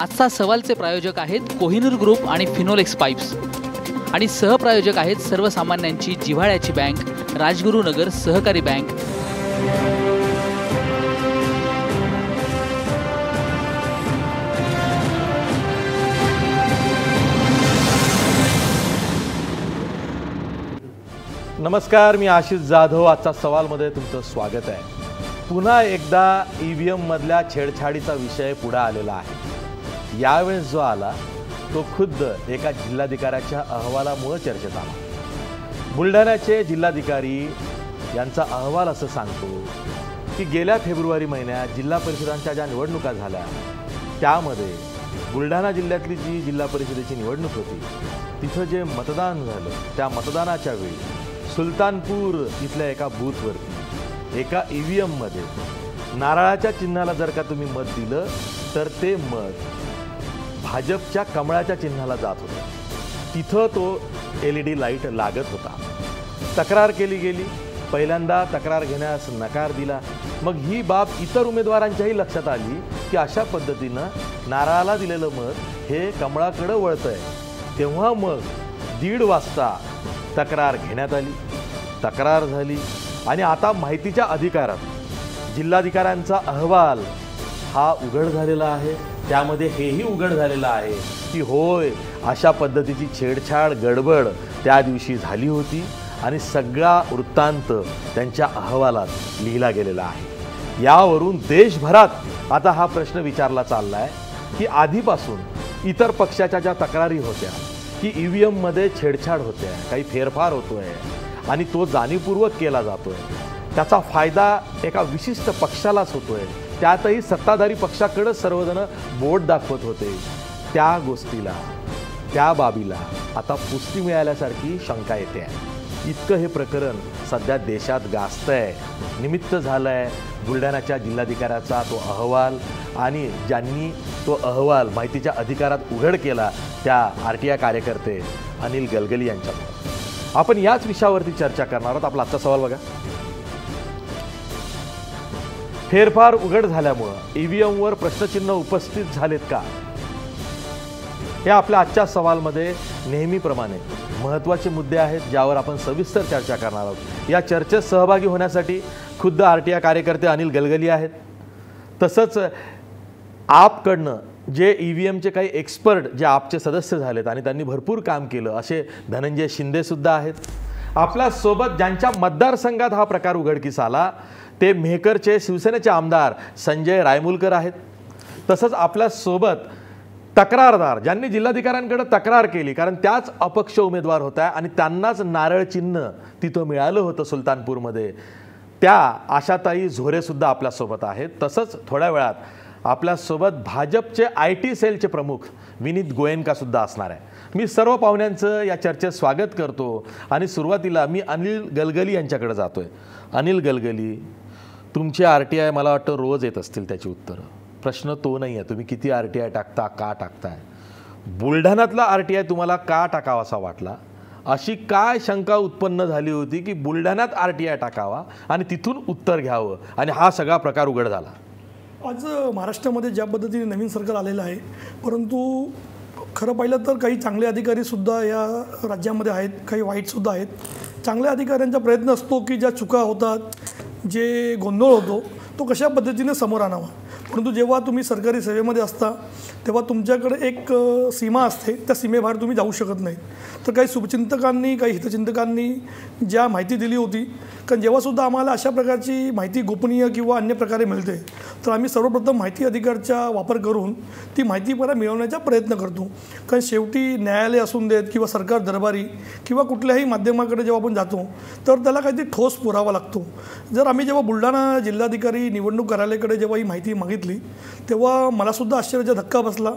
आजचा सवालचे प्रायोजक आहेत कोहिनूर ग्रुप आणि फिनोलेक्स पाईप्स आणि सहप्रायोजक आहेत सर्वसामान्यांची जिव्हाळ्याची बँक राजगुरुनगर सहकारी बँक। नमस्कार, मी आशिष जाधव। आजचा सवालमध्ये तुमचं स्वागत आहे। पुन्हा एकदा ईव्हीएम मधल्या छेडछाडीचा विषय पुढे आलेला आहे। यावेळेस जो आला तो खुद्द एका जिल्हाधिकाऱ्याच्या अहवालामुळे चर्चेत आला। बुलढाण्याचे जिल्हाधिकारी यांचा अहवाल असं सांगतो की गेल्या फेब्रुवारी महिन्यात जिल्हा परिषदांच्या ज्या निवडणुका झाल्या त्यामध्ये बुलढाणा जिल्ह्यातली जी जिल्हा परिषदेची निवडणूक होती तिथं जे मतदान झालं त्या मतदानाच्या वेळी सुलतानपूर इथल्या एका बूथवरती एका ईव्हीएममध्ये नारळाच्या चिन्हाला जर का तुम्ही मत दिलं तर ते मत भाजपच्या कमळाच्या चिन्हाला जात होतं। तिथं तो LED लाईट लागत होता। तक्रार केली गेली। पहिल्यांदा तक्रार घेण्यास नकार दिला। मग ही बाब इतर उमेदवारांच्याही लक्षात आली की अशा पद्धतीनं नारळाला दिलेलं मत हे कमळाकडे वळतंय। तेव्हा मग 1:30 वाजता तक्रार घेण्यात आली। तक्रार झाली आणि आता माहितीच्या अधिकारात जिल्हाधिकाऱ्यांचा अहवाल हा उघड झालेला आहे। त्यामध्ये हेही उघड झालेलं आहे की होय, अशा पद्धतीची छेडछाड गडबड त्या दिवशी झाली होती आणि सगळा वृत्तांत त्यांच्या अहवालात लिहिला गेलेला आहे। यावरून देशभरात आता हा प्रश्न विचारला चालला आहे की आधीपासून इतर पक्षाच्या ज्या तक्रारी होत्या की ईव्हीएम मध्ये छेडछाड होते, काही फेरफार होतोय आणि तो जाणीवपूर्वक केला जातोय, त्याचा फायदा एका विशिष्ट पक्षालाच होतोय, त्यातही सत्ताधारी पक्षाकडे सर्वजण बोट दाखवत होते, त्या गोष्टीला त्या बाबीला आता पुष्टी मिळाल्यासारखी शंका येते आहे। इतकं हे प्रकरण सध्या देशात गाजतंय। निमित्त झालंय बुलढाण्याच्या जिल्हाधिकाऱ्याचा तो अहवाल आणि ज्यांनी तो अहवाल माहितीच्या अधिकारात उघड केला त्या RTI कार्यकर्ते अनिल गलगली यांच्यामुळे। आपण याच विषयावरती चर्चा करणार आहोत। आपला आजचा सवाल बघा। फेरफार उघड झाल्यामुळे ईव्हीएमवर प्रश्नचिन्ह उपस्थित झालेत का? हे आपल्या आजच्या सवालमध्ये नेहमीप्रमाणे महत्त्वाचे मुद्दे आहेत ज्यावर आपण सविस्तर चर्चा करणार आहोत। या चर्चेत सहभागी होण्यासाठी खुद्द RTI कार्यकर्ते अनिल गलगली आहेत। तसंच आपकडनं जे ईव्हीएमचे काही एक्सपर्ट जे आपचे सदस्य झालेत आणि त्यांनी भरपूर काम केलं असे धनंजय शिंदे सुद्धा आहेत। आपल्या सोबत ज्यांच्या मतदारसंघात हा प्रकार उघडकीस आला ते मेहकरचे शिवसेनेचे आमदार संजय रायमुलकर आहेत। तसंच आपल्या सोबत तक्रारदार ज्यांनी जिल्हाधिकाऱ्यांकडे तक्रार केली कारण त्याच अपक्ष उमेदवार होत्या आणि त्यांनाच नारळ चिन्ह तिथं मिळालं होतं सुलतानपूरमध्ये, त्या आशाताई झोरे सुद्धा आपल्यासोबत आहेत। तसंच थोड्या वेळात आपल्यासोबत भाजपचे IT सेलचे प्रमुख विनीत गोयंका सुद्धा असणार आहे। मी सर्व पाहुण्यांचं या चर्चेत स्वागत करतो आणि सुरुवातीला मी अनिल गलगली यांच्याकडे जातोय। अनिल गलगली, तुमची RTI मला वाटतं रोज येत असतील त्याची उत्तरं। प्रश्न तो नाही आहे तुम्ही किती RTI टाकता, का टाकताय, बुलढाण्यातला RTI तुम्हाला का टाकावासा वाटला, अशी काय शंका उत्पन्न झाली होती की बुलढाण्यात RTI टाकावा आणि तिथून उत्तर घ्यावं आणि हा सगळा प्रकार उघड झाला? आज महाराष्ट्रामध्ये ज्या पद्धतीने नवीन सरकार आलेलं आहे, परंतु खरं पाहिलं तर काही चांगले अधिकारीसुद्धा या राज्यामध्ये आहेत, काही वाईटसुद्धा आहेत। चांगल्या अधिकाऱ्यांचा प्रयत्न असतो की ज्या चुका होतात, जे गोंधळ होतो तो कशा पद्धतीने समोर आणावा। परंतु जेव्हा तुम्ही सरकारी सेवेमध्ये असता तेव्हा तुमच्याकडे एक सीमा असते, त्या सीमेबाहेर तुम्ही जाऊ शकत नाही। तर काही शुभचिंतकांनी काही हितचिंतकांनी ज्या माहिती दिली होती, कारण जेव्हासुद्धा आम्हाला अशा प्रकारची माहिती गोपनीय किंवा अन्य प्रकारे मिळते तर आम्ही सर्वप्रथम माहिती अधिकारचा वापर करून ती माहिती परत मिळवण्याचा प्रयत्न करतो। कारण शेवटी न्यायालय असून देत किंवा सरकार दरबारी किंवा कुठल्याही माध्यमाकडे जेव्हा आपण जातो तर त्याला काहीतरी ठोस पुरावा लागतो। जर आम्ही जेव्हा बुलढाणा जिल्हाधिकारी निवडणूक कार्यालयाकडे जेव्हा ही माहिती मागितली तेव्हा मलासुद्धा आश्चर्याचा धक्का बसला,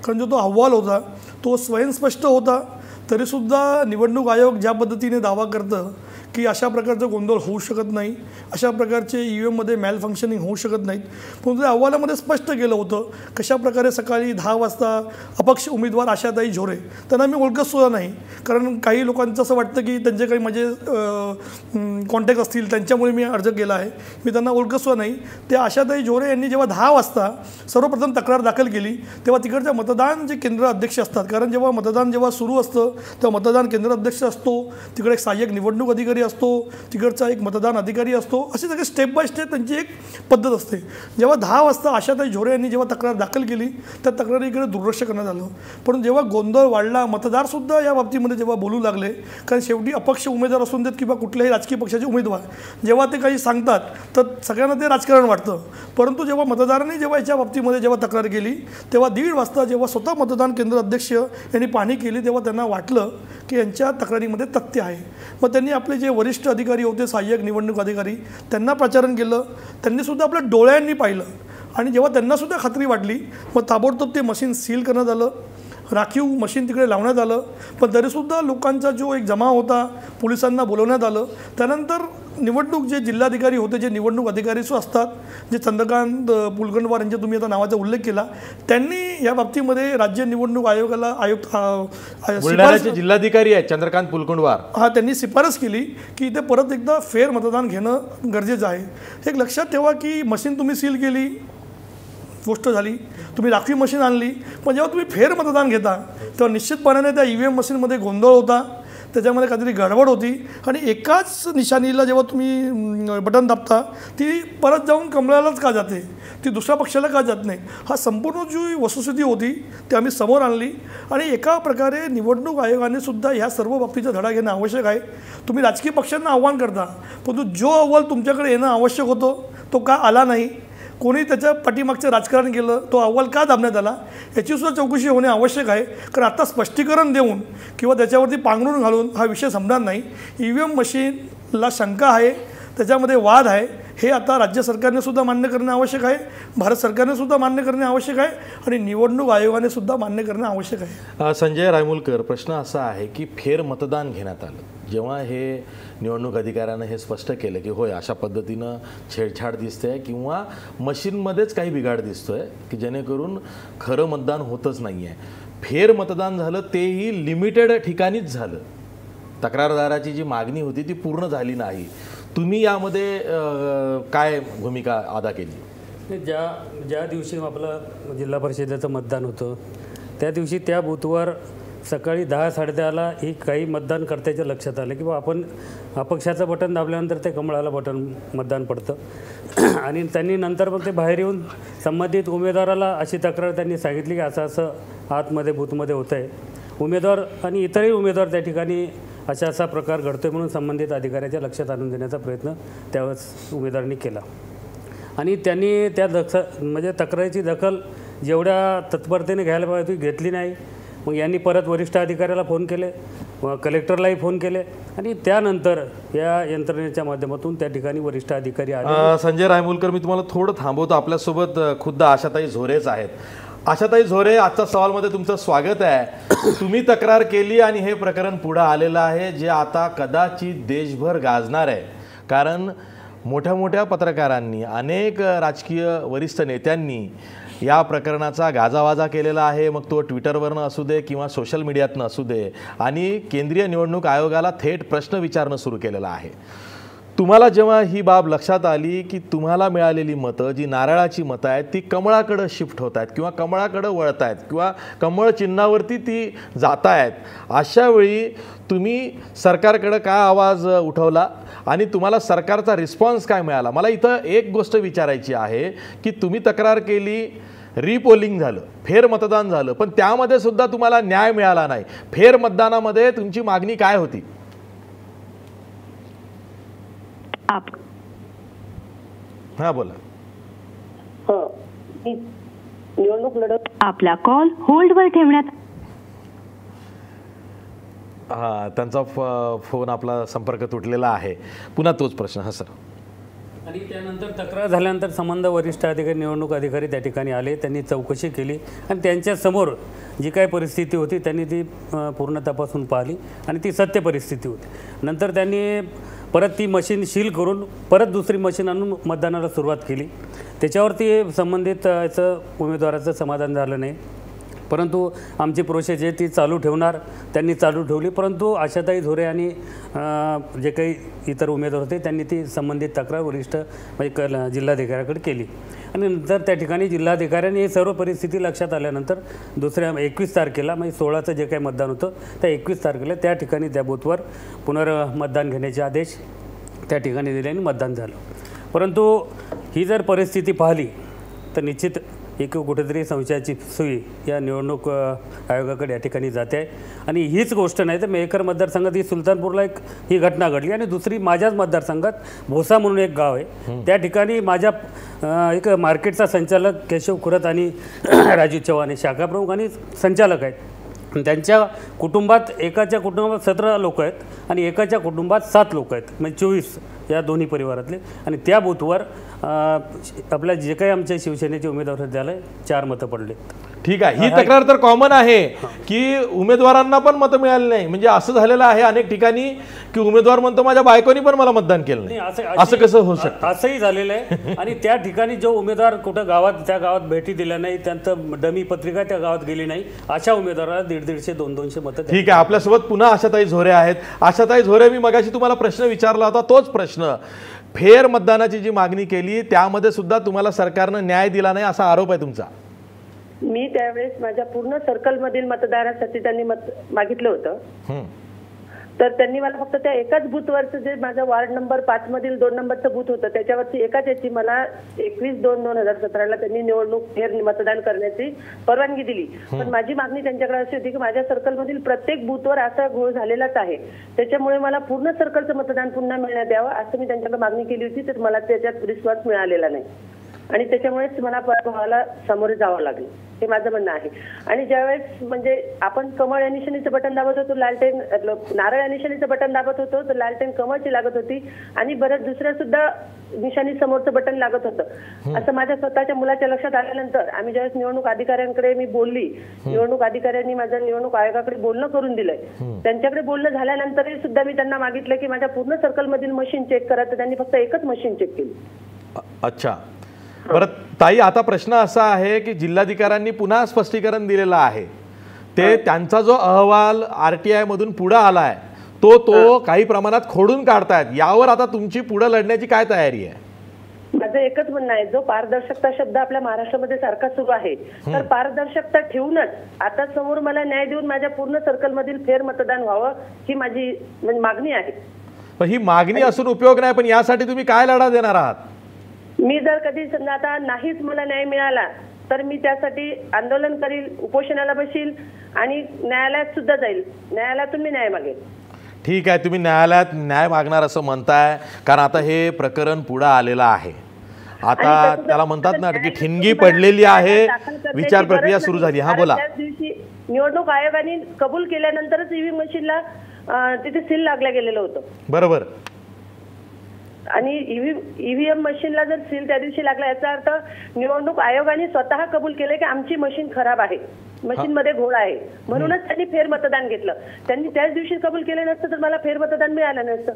कारण जो तो अहवाल होता तो स्वयंस्पष्ट होता। तरीसुद्धा निवडणूक आयोग ज्या पद्धतीने दावा करतं की अशा प्रकारचं गोंधळ होऊ शकत नाही, अशा प्रकारचे EVMमध्ये मॅल फंक्शनिंग होऊ शकत नाहीत. परंतु त्या अहवालामध्ये स्पष्ट केलं होतं कशाप्रकारे सकाळी 10 वाजता अपक्ष उमेदवार आशाताई झोरे, त्यांना मी ओळखतसुद्धा नाही, कारण काही लोकांचं असं वाटतं की त्यांचे काही माझे कॉन्टॅक्ट असतील त्यांच्यामुळे मी अर्ज केला आहे. मी त्यांना ओळखतसुद्धा नाही. त्या आशाताई झोरे यांनी जेव्हा 10 वाजता सर्वप्रथम तक्रार दाखल केली तेव्हा तिकडच्या मतदान जे केंद्र अध्यक्ष असतात, कारण जेव्हा मतदान सुरू असतं तेव्हा मतदान केंद्र अध्यक्ष असतो, तिकडे एक सहाय्यक निवडणूक अधिकारी असतो, तिकडचा एक मतदान अधिकारी असतो, असे सगळे स्टेप बाय स्टेप त्यांची एक पद्धत असते. जेव्हा 10 वाजता आशाताई झोरे यांनी जेव्हा तक्रार दाखल केली त्या तक्रारीकडे दुर्लक्ष करण्यात आलं. पण जेव्हा गोंधळ वाढला, मतदारसुद्धा या बाबतीमध्ये जेव्हा बोलू लागले, कारण शेवटी अपक्ष उमेदवार असून देत किंवा कुठल्याही राजकीय पक्षाचे उमेदवार जेव्हा ते काही सांगतात तर सगळ्यांना ते राजकारण वाटतं. परंतु जेव्हा मतदारांनी जेव्हा याच्या बाबतीमध्ये जेव्हा तक्रार केली तेव्हा 1:30 वाजता जेव्हा स्वतः मतदान केंद्र अध्यक्ष यांनी पाहणी केली तेव्हा त्यांना वाटलं की यांच्या तक्रारीमध्ये तथ्य आहे. मग त्यांनी आपले जे वरिष्ठ अधिकारी होते, सहाय्यक निवडणूक अधिकारी, त्यांना प्रचारण केलं. त्यांनीसुद्धा आपल्या डोळ्यांनी पाहिलं आणि जेव्हा त्यांनासुद्धा खात्री वाटली मग ताबडतोब ते मशीन सील करण्यात आलं, राखीव मशीन तिकडे लावण्यात आलं. पण तरीसुद्धा लोकांचा जो एक जमाव होता, पोलिसांना बोलवण्यात आलं. त्यानंतर निवडणूक जे जिल्हाधिकारी होते, जे निवडणूक अधिकारी असतात, जे चंद्रकांत पुलकंडवार यांच्या तुम्ही आता नावाचा उल्लेख केला, त्यांनी या बाबतीमध्ये राज्य निवडणूक आयोगाला बुलढाण्याचे जिल्हाधिकारी आहेत चंद्रकांत पुलकंडवार, त्यांनी शिफारस केली की इथे परत एकदा फेर मतदान घेणं गरजेचं आहे. एक लक्षात ठेवा की मशीन तुम्ही सील केली, गोष्ट झाली, तुम्ही राखीव मशीन आणली, पण जेव्हा तुम्ही फेर मतदान घेता तेव्हा निश्चितपणाने त्या EVM मशीनमध्ये गोंधळ होता, त्याच्यामध्ये काहीतरी गडबड होती आणि एकाच निशाणीला जेव्हा तुम्ही बटन दाबता ती परत जाऊन कमळालाच का जाते, ती दुसऱ्या पक्षाला का जात नाही. हा संपूर्ण जी वस्तुस्थिती होती ती आम्ही समोर आणली आणि एका प्रकारे निवडणूक आयोगाने सुद्धा ह्या सर्व बाबतीचा धडा घेणं आवश्यक आहे. तुम्ही राजकीय पक्षांना आव्हान करता, परंतु जो अहवाल तुमच्याकडे येणं आवश्यक होतो तो का आला नाही, कोणी त्याच्या पाठीमागचं राजकारण केलं, तो अहवाल का दाबण्यात आला, याचीसुद्धा चौकशी होणे आवश्यक आहे. कारण आता स्पष्टीकरण देऊन किंवा त्याच्यावरती पांघरून घालून हा विषय संपणार नाही. EVM मशीनला शंका आहे, त्याच्यामध्ये वाद आहे, हे आता राज्य सरकारने सुद्धा मान्य करणे आवश्यक आहे, भारत सरकारने सुद्धा मान्य करणे आवश्यक आहे आणि निवडणूक आयोगाने सुद्धा मान्य करणे आवश्यक आहे. संजय रायमुलकर, प्रश्न असा आहे की फेर मतदान घेण्यात आलं, जेव्हा हे निवडणूक अधिकाऱ्यानं हे स्पष्ट केलं की होय अशा पद्धतीनं छेडछाड दिसते आहे किंवा मशीनमध्येच काही बिघाड दिसतो आहे की जेणेकरून खरं मतदान होतच नाही आहे, फेर मतदान झालं तेही लिमिटेड ठिकाणीच झालं, तक्रारदाराची जी मागणी होती ती पूर्ण झाली नाही, तुम्ही यामध्ये काय भूमिका अदा केली? ज्या दिवशी आपलं जिल्हा परिषदेचं मतदान होतं त्या दिवशी त्या बूथवर सकाळी 10-10:30ला ही काही मतदानकर्त्याच्या लक्षात आलं की बा आपण अपक्षाचं बटन दाबल्यानंतर ते कमळाला बटन मतदान पडतं आणि त्यांनी नंतर मग ते बाहेर येऊन संबंधित उमेदवाराला अशी तक्रार त्यांनी सांगितली की असं आतमध्ये बूथमध्ये होतं आहे, उमेदवार आणि इतरही उमेदवार त्या ठिकाणी असा प्रकार घडतोय म्हणून संबंधित अधिकाऱ्याच्या लक्षात आणून देण्याचा प्रयत्न त्यावेळेस उमेदवारांनी केला आणि त्यांनी त्या म्हणजे तक्रारीची दखल जेवढ्या तत्परतेने घ्यायला पाहिजे ती घेतली नाही. मग यांनी परत वरिष्ठ अधिकाऱ्याला फोन केले, कलेक्टरलाही फोन केले आणि त्यानंतर या यंत्रणेच्या माध्यमातून त्या ठिकाणी वरिष्ठ अधिकारी आले. संजय रायमुलकर, मी तुम्हाला थोडं थांबवतो, आपल्यासोबत खुद्द आशाताई झोरेच आहेत. आशाताई झोरे, आजच्या सवालमध्ये तुमचं स्वागत आहे. तुम्ही तक्रार केली आणि हे प्रकरण पुढं आलेलं आहे जे आता कदाचित देशभर गाजणार आहे, कारण मोठ्या मोठ्या पत्रकारांनी, अनेक राजकीय वरिष्ठ नेत्यांनी या प्रकरणाचा गाजावाजा केलेला आहे, मग तो ट्विटरवरनं असू दे किंवा सोशल मीडियातनं असू दे, आणि केंद्रीय निवडणूक आयोगाला थेट प्रश्न विचारणं सुरू केलेलं आहे. तुम्हाला जेव्हा ही बाब लक्षात आली की तुम्हाला मिळालेली मतं, जी नारळाची मतं आहेत, ती कमळाकडं शिफ्ट होत आहेत किंवा कमळाकडं वळत आहेत किंवा कमळ चिन्हावरती ती जात आहेत, अशा वेळी तुम्ही सरकारकडं काय आवाज उठवला आणि तुम्हाला सरकारचा रिस्पॉन्स काय मिळाला? मला इथं एक गोष्ट विचारायची आहे की तुम्ही तक्रार केली, रिपोलिंग झालं, फेर मतदान झालं, पण त्यामध्ये सुद्धा तुम्हाला न्याय मिळाला नाही. फेर मतदानामध्ये तुमची मागणी काय होती? हा बोला. निवडणूक लढत आपला कॉल होल्डवर ठेवण्यात. हा, त्यांचा फोन आपला संपर्क तुटलेला आहे. पुन्हा तोच प्रश्न. हा सर. आणि त्यानंतर तक्रार झाल्यानंतर संबंध वरिष्ठ अधिकारी, निवडणूक अधिकारी त्या ठिकाणी आले, त्यांनी चौकशी केली आणि त्यांच्यासमोर जी काही परिस्थिती होती त्यांनी ती पूर्ण तपासून पाहिली आणि ती सत्य परिस्थिती होती. नंतर त्यांनी परत ती मशीन सील करून परत दुसरी मशीन आणून मतदानाला सुरुवात केली. त्याच्यावरती संबंधित याचं उमेदवाराचं समाधान झालं नाही, परंतु आमची प्रोसेस आहे ती चालू ठेवणार, त्यांनी चालू ठेवली. परंतु आशाताई झोरे आणि जे काही इतर उमेदवार होते त्यांनी ती संबंधित तक्रार वरिष्ठ म्हणजे जिल्हाधिकाऱ्याकडे केली. आणि नंतर त्या ठिकाणी जिल्हाधिकाऱ्यांनी ही सर्व परिस्थिती लक्षात आल्यानंतर दुसऱ्या 21 तारखेला म्हणजे 16चं जे काही मतदान होतं त्या 21 तारखेला त्या ठिकाणी त्या बूथवर पुनर्मतदान घेण्याचे आदेश त्या ठिकाणी दिले आणि मतदान झालं. परंतु ही जर परिस्थिती पाहिली तर निश्चित एक कुठेतरी संशयाची सुई या निवडणूक आयोगाकडे या ठिकाणी जाते आहे. आणि हीच गोष्ट नाही तर मेहकर मतदारसंघात ही सुलतानपूरला ही घटना घडली. आणि दुसरी माझ्याच मतदारसंघात भोसा म्हणून एक गाव आहे, त्या ठिकाणी माझ्या एक मार्केटचा संचालक केशव खुरत आणि राजू चव्हाण शाखाप्रमुख आणि संचालक आहेत. त्यांच्या कुटुंबात एकाच्या कुटुंबात 17 लोक आहेत आणि एकाच्या कुटुंबात 7 लोक आहेत, म्हणजे 24 या दोन्ही परिवारातले. आणि त्या बूथवर आपल्या जे काही आमच्या शिवसेनेचे उमेदवार झाले 4 मतं पडले. ठीक आहे, ही तक्रार तर कॉमन आहे की उमेदवारांना पण मतं मिळाली नाही. म्हणजे असं झालेलं आहे अनेक ठिकाणी की उमेदवार म्हणतो माझ्या बायकोनी पण मला मतदान केलं नाही. असं कसं होऊ शकतं? असंही झालेलं आहे. आणि त्या ठिकाणी जो उमेदवार कुठं गावात त्या गावात भेटी दिल्या नाही, त्यांचं डमी पत्रिका त्या गावात गेली नाही, अशा उमेदवाराला 150-150 200 मतं. ठीक आहे, आपल्यासोबत पुन्हा आशाताई झोरे आहेत. आशाताई झोरे, मी मगाशी तुम्हाला प्रश्न विचारला होता तोच प्रश्न. फेर मतदानाची जी मागणी केली त्यामध्ये सुद्धा तुम्हाला सरकारनं न्याय दिला नाही असा आरोप आहे तुमचा. मी त्यावेळेस माझ्या पूर्ण सर्कलमधील मतदारासाठी त्यांनी मत मागितलं होतं. तर त्यांनी मला फक्त त्या एकाच बूथवरचं जे माझं वार्ड नंबर 5 मधील 2 नंबरचं बूथ होतं त्याच्यावरची एकाच याची मला 21/2/2017ला त्यांनी निवडणूक फेर मतदान करण्याची परवानगी दिली. पण माझी मागणी त्यांच्याकडे अशी होती की माझ्या सर्कलमधील प्रत्येक बूथवर असा घोळ झालेलाच आहे, त्याच्यामुळे मला पूर्ण सर्कलचं मतदान पुन्हा मिळण्यात यावं असं मी त्यांच्याकडे मागणी केली होती. तर मला त्याच्यात रिस्पॉन्स मिळालेला नाही आणि त्याच्यामुळेच मला पराभवाला सामोरे जावं लागलं, हे माझं म्हणणं आहे. आणि ज्यावेळेस म्हणजे आपण कमळ या निशाणीचं बटन दाबत होतो, लालटेन नारळ या निशाणीचं बटन दाबत होतो, तर लालटेन कमळची लागत होती आणि बऱ्याच दुसऱ्या सुद्धा निशाणी समोरचं बटन लागत होतं. असं माझ्या स्वतःच्या मुलाच्या लक्षात आल्यानंतर आम्ही ज्यावेळेस निवडणूक अधिकाऱ्यांकडे मी बोलली, निवडणूक अधिकाऱ्यांनी माझ्या निवडणूक आयोगाकडे बोलणं करून दिलंय. त्यांच्याकडे बोलणं झाल्यानंतरही सुद्धा मी त्यांना मागितलं की माझ्या पूर्ण सर्कलमधील मशीन चेक करा, तर त्यांनी फक्त एकच मशीन चेक केली. अच्छा, बरं ताई, आता प्रश्न असा आहे की जिल्हाधिकाऱ्यांनी पुन्हा स्पष्टीकरण दिलेलं आहे. ते त्यांचा जो अहवाल RTI मधून पुढे आलाय तो काही प्रमाणात खोडून काढतायत. यावर आता तुमची पुढे लढण्याची काय तयारी आहे? माझं एकच म्हणणं आहे, जो पारदर्शकता शब्द आपल्या महाराष्ट्रामध्ये सारखा सुरू आहे, तर पारदर्शकता ठेवूनच आता समोर मला न्याय देऊन माझ्या पूर्ण सर्कलमधील फेर मतदान व्हावं ही माझी मागणी आहे. पण ही मागणी असून उपयोग नाही, पण यासाठी तुम्ही काय लढा देणार आहात? मी जर कधी आता नाहीच मला न्याय मिळाला तर मी त्यासाठी आंदोलन करील, उपोषणाला बसील आणि न्यायालयात सुद्धा जाईल. न्यायालयातून मी न्याय मागेल. ठीक आहे, तुम्ही न्यायालयात न्याय मागणार असं म्हणताय, कारण आता हे प्रकरण पुढे आलेलं आहे. आता त्याला म्हणतात ना की ठिणगी पडलेली आहे, विचार प्रक्रिया सुरू झाली. हा बोला. त्याच दिवशी निवडणूक आयोगाने कबूल केल्यानंतरच ईव्हीएम मशीनला तिथे सील लागलं गेलेलं होतं. बरोबर. आणि ईव्हीएम मशीनला जर सील त्या दिवशी लागला याचा अर्थ निवडणूक आयोगाने स्वतः कबूल केले की आमची मशीन खराब आहे, मशीन मध्ये घोळ आहे, म्हणूनच त्यांनी फेर मतदान घेतलं. त्यांनी त्याच दिवशी कबूल केलं नसतं तर मला फेर मतदान मिळालं नसतं.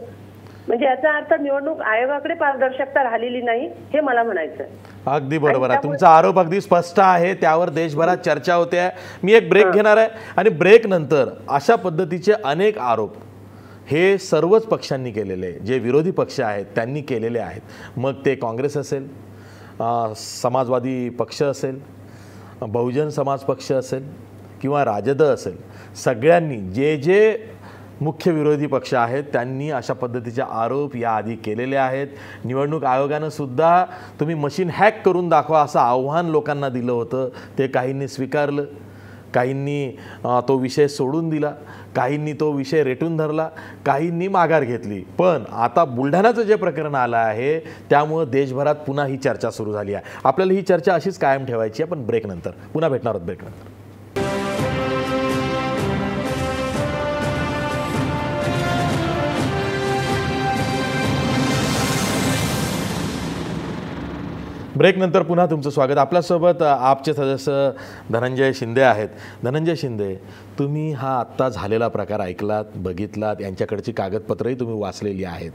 म्हणजे याचा अर्थ निवडणूक आयोगाकडे पारदर्शकता राहिलेली नाही, हे मला म्हणायचं. अगदी बरोबर आहे, तुमचा आरोप अगदी स्पष्ट आहे, त्यावर देशभरात चर्चा होते आहे. मी एक ब्रेक घेणार आहे आणि ब्रेक नंतर अशा पद्धतीचे अनेक आरोप हे सर्वच पक्षांनी केलेले, जे विरोधी पक्ष आहेत त्यांनी केलेले आहेत. मग ते काँग्रेस असेल, समाजवादी पक्ष असेल, बहुजन समाज पक्ष असेल किंवा राजद असेल, सगळ्यांनी जे जे मुख्य विरोधी पक्ष आहेत त्यांनी अशा पद्धतीचे आरोप याआधी केलेले आहेत. निवडणूक आयोगानं सुद्धा तुम्ही मशीन हॅक करून दाखवा असं आव्हान लोकांना दिलं होतं. ते काहींनी स्वीकारलं, काहींनी तो विषय सोडून दिला, काहींनी तो विषय रेटून धरला, काहींनी माघार घेतली. पण आता बुलढाण्याचं जे प्रकरण आलं आहे त्यामुळं देशभरात पुन्हा ही चर्चा सुरू झाली आहे. आपल्याला ही चर्चा अशीच कायम ठेवायची आहे, पण ब्रेक नंतर पुन्हा भेटणार आहोत. ब्रेक नंतर ब्रेकनंतर पुन्हा तुमचं स्वागत. आपल्यासोबत आपचे सदस्य धनंजय शिंदे आहेत. धनंजय शिंदे, तुम्ही हा आत्ता झालेला प्रकार ऐकलात, बघितलात, यांच्याकडची कागदपत्रही तुम्ही वाचलेली आहेत.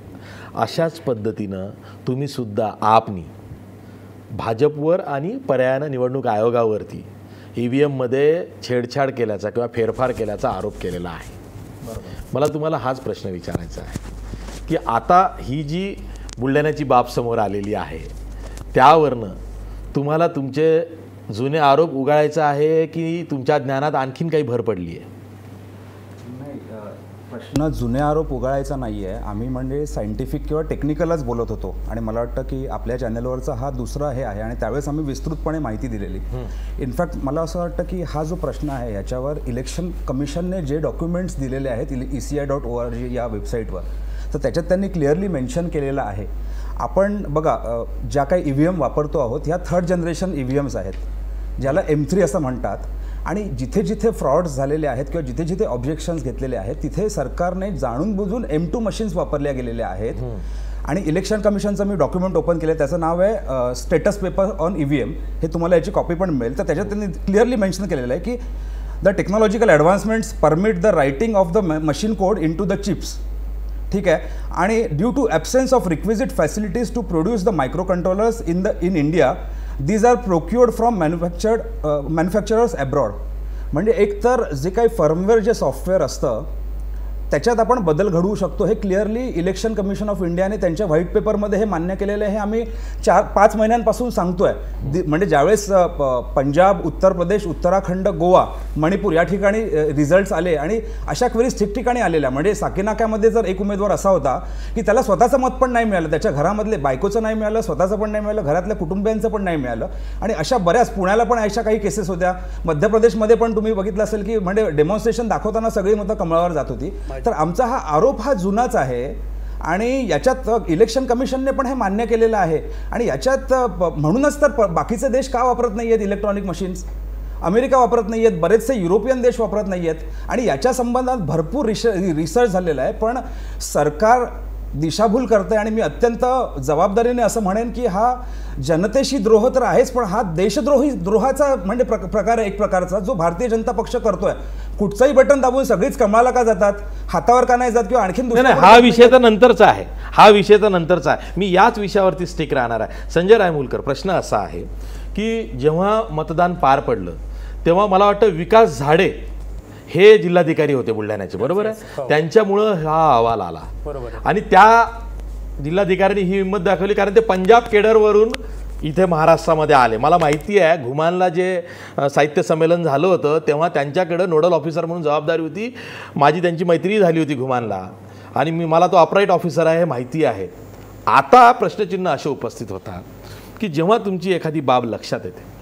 अशाच पद्धतीनं तुम्ही सुद्धा आपनी भाजपवर आणि पर्यायानं निवडणूक आयोगावरती EVMमध्ये छेडछाड केल्याचा किंवा फेरफार केल्याचा आरोप केलेला आहे. मला तुम्हाला हाच प्रश्न विचारायचा आहे की आता ही जी बुलढाण्याची बाब समोर आलेली आहे त्यावरनं तुम्हाला तुमचे जुने आरोप उगाळायचा आहे की तुमच्या ज्ञानात आणखीन काही भर पडली आहे? नाही, प्रश्न जुने आरोप उगाळायचा नाही आहे. आम्ही म्हणजे सायंटिफिक किंवा टेक्निकलच बोलत होतो आणि मला वाटतं की आपल्या चॅनलवरचा हा दुसरा हे आहे आणि त्यावेळेस आम्ही विस्तृतपणे माहिती दिलेली. इनफॅक्ट मला असं वाटतं की हा जो प्रश्न आहे याच्यावर इलेक्शन कमिशनने जे डॉक्युमेंट्स दिलेले आहेत ECI.org या वेबसाईटवर, तर त्याच्यात त्यांनी क्लिअरली मेन्शन केलेलं आहे. आपण बघा, ज्या काही EVM वापरतो आहोत ह्या 3rd जनरेशन EVMs आहेत, ज्याला M3 असं म्हणतात. आणि जिथे जिथे फ्रॉड्स झालेले आहेत किंवा जिथे जिथे ऑब्जेक्शन्स घेतलेले आहेत तिथे सरकारने जाणून बुजून M2 मशीन्स वापरल्या गेलेल्या आहेत. आणि इलेक्शन कमिशनचं मी डॉक्युमेंट ओपन केलं, त्याचं नाव आहे स्टेटस पेपर ऑन EVM. हे तुम्हाला याची कॉपी पण मिळेल. तर त्याच्यात त्यांनी क्लिअरली मेन्शन केलेलं आहे की the technological advancements permit the writing of the machine code into the chips. ठीक आहे. आणि due to absence of requisite facilities to produce the microcontrollers in India, these are procured from manufacturers abroad. म्हणजे एकतर जे काही firmware जे software असतं त्याच्यात आपण बदल घडवू शकतो. हे क्लिअरली इलेक्शन कमिशन ऑफ इंडियाने त्यांच्या व्हाईट पेपरमध्ये हे मान्य केलेलं आहे. हे आम्ही 4-5 महिन्यांपासून सांगतोय. म्हणजे ज्यावेळेस पंजाब, उत्तर प्रदेश, उत्तराखंड, गोवा, मणिपूर या ठिकाणी रिझल्ट्स आले आणि अशा क्वेरीज ठिकठिकाणी आलेल्या. म्हणजे साकीनाक्यामध्ये जर एक उमेदवार असा होता की त्याला स्वतःचं मत पण नाही मिळालं, त्याच्या घरामधले बायकोचं नाही मिळालं, स्वतःचं पण नाही मिळालं, घरातल्या कुटुंबियांचं पण नाही मिळालं. आणि अशा बऱ्याच, पुण्याला पण अशा काही केसेस होत्या. मध्य प्रदेशमध्ये पण तुम्ही बघितलं असेल की म्हणजे डेमॉन्स्ट्रेशन दाखवताना सगळी मतं कमळावर जात होती. तर आमचा हा आरोप हा जुनाच आहे आणि याच्यात इलेक्शन कमिशनने पण हे मान्य केलेलं आहे. आणि याच्यात म्हणूनच तर बाकीचे देश का वापरत नाही आहेत इलेक्ट्रॉनिक मशीन्स? अमेरिका वापरत नाही आहेत, बरेचसे युरोपियन देश वापरत नाही आहेत. आणि याच्या संबंधात भरपूर रिसर्च झालेला आहे. पण सरकार दिशाभूल करते आणि मी अत्यंत जबाबदारीने असं म्हणेन की हा जनतेशी द्रोह तर आहेच, पण हा द्रोहाचा म्हणजे प्रकार आहे एक प्रकारचा, जो भारतीय जनता पक्ष करतोय. कुठचंही बटन दाबून सगळीच कमळाला का जातात, हातावर का नाही जात किंवा आणखीन हा विषय तर नंतरचा आहे. हा विषय तर नंतरचा आहे. मी याच विषयावरती स्टिक राहणार आहे. संजय रायमुलकर, प्रश्न असा आहे की जेव्हा मतदान पार पडलं तेव्हा मला वाटतं विकास झाडे हे जिल्हाधिकारी होते बुलढाण्याचे, बरोबर आहे? त्यांच्यामुळं हा अहवाल आला. आणि त्या जिल्हाधिकाऱ्यांनी ही हिंमत दाखवली कारण ते पंजाब केडरवरून इथे महाराष्ट्रामध्ये आले. मला माहिती आहे घुमानला जे साहित्य संमेलन झालं होतं तेव्हा त्यांच्याकडं नोडल ऑफिसर म्हणून जबाबदारी होती. माझी त्यांची मैत्री झाली होती घुमानला आणि मला तो अपराईट ऑफिसर आहे हे माहिती आहे. आता प्रश्नचिन्ह असे उपस्थित होतात की जेव्हा तुमची एखादी बाब लक्षात येते,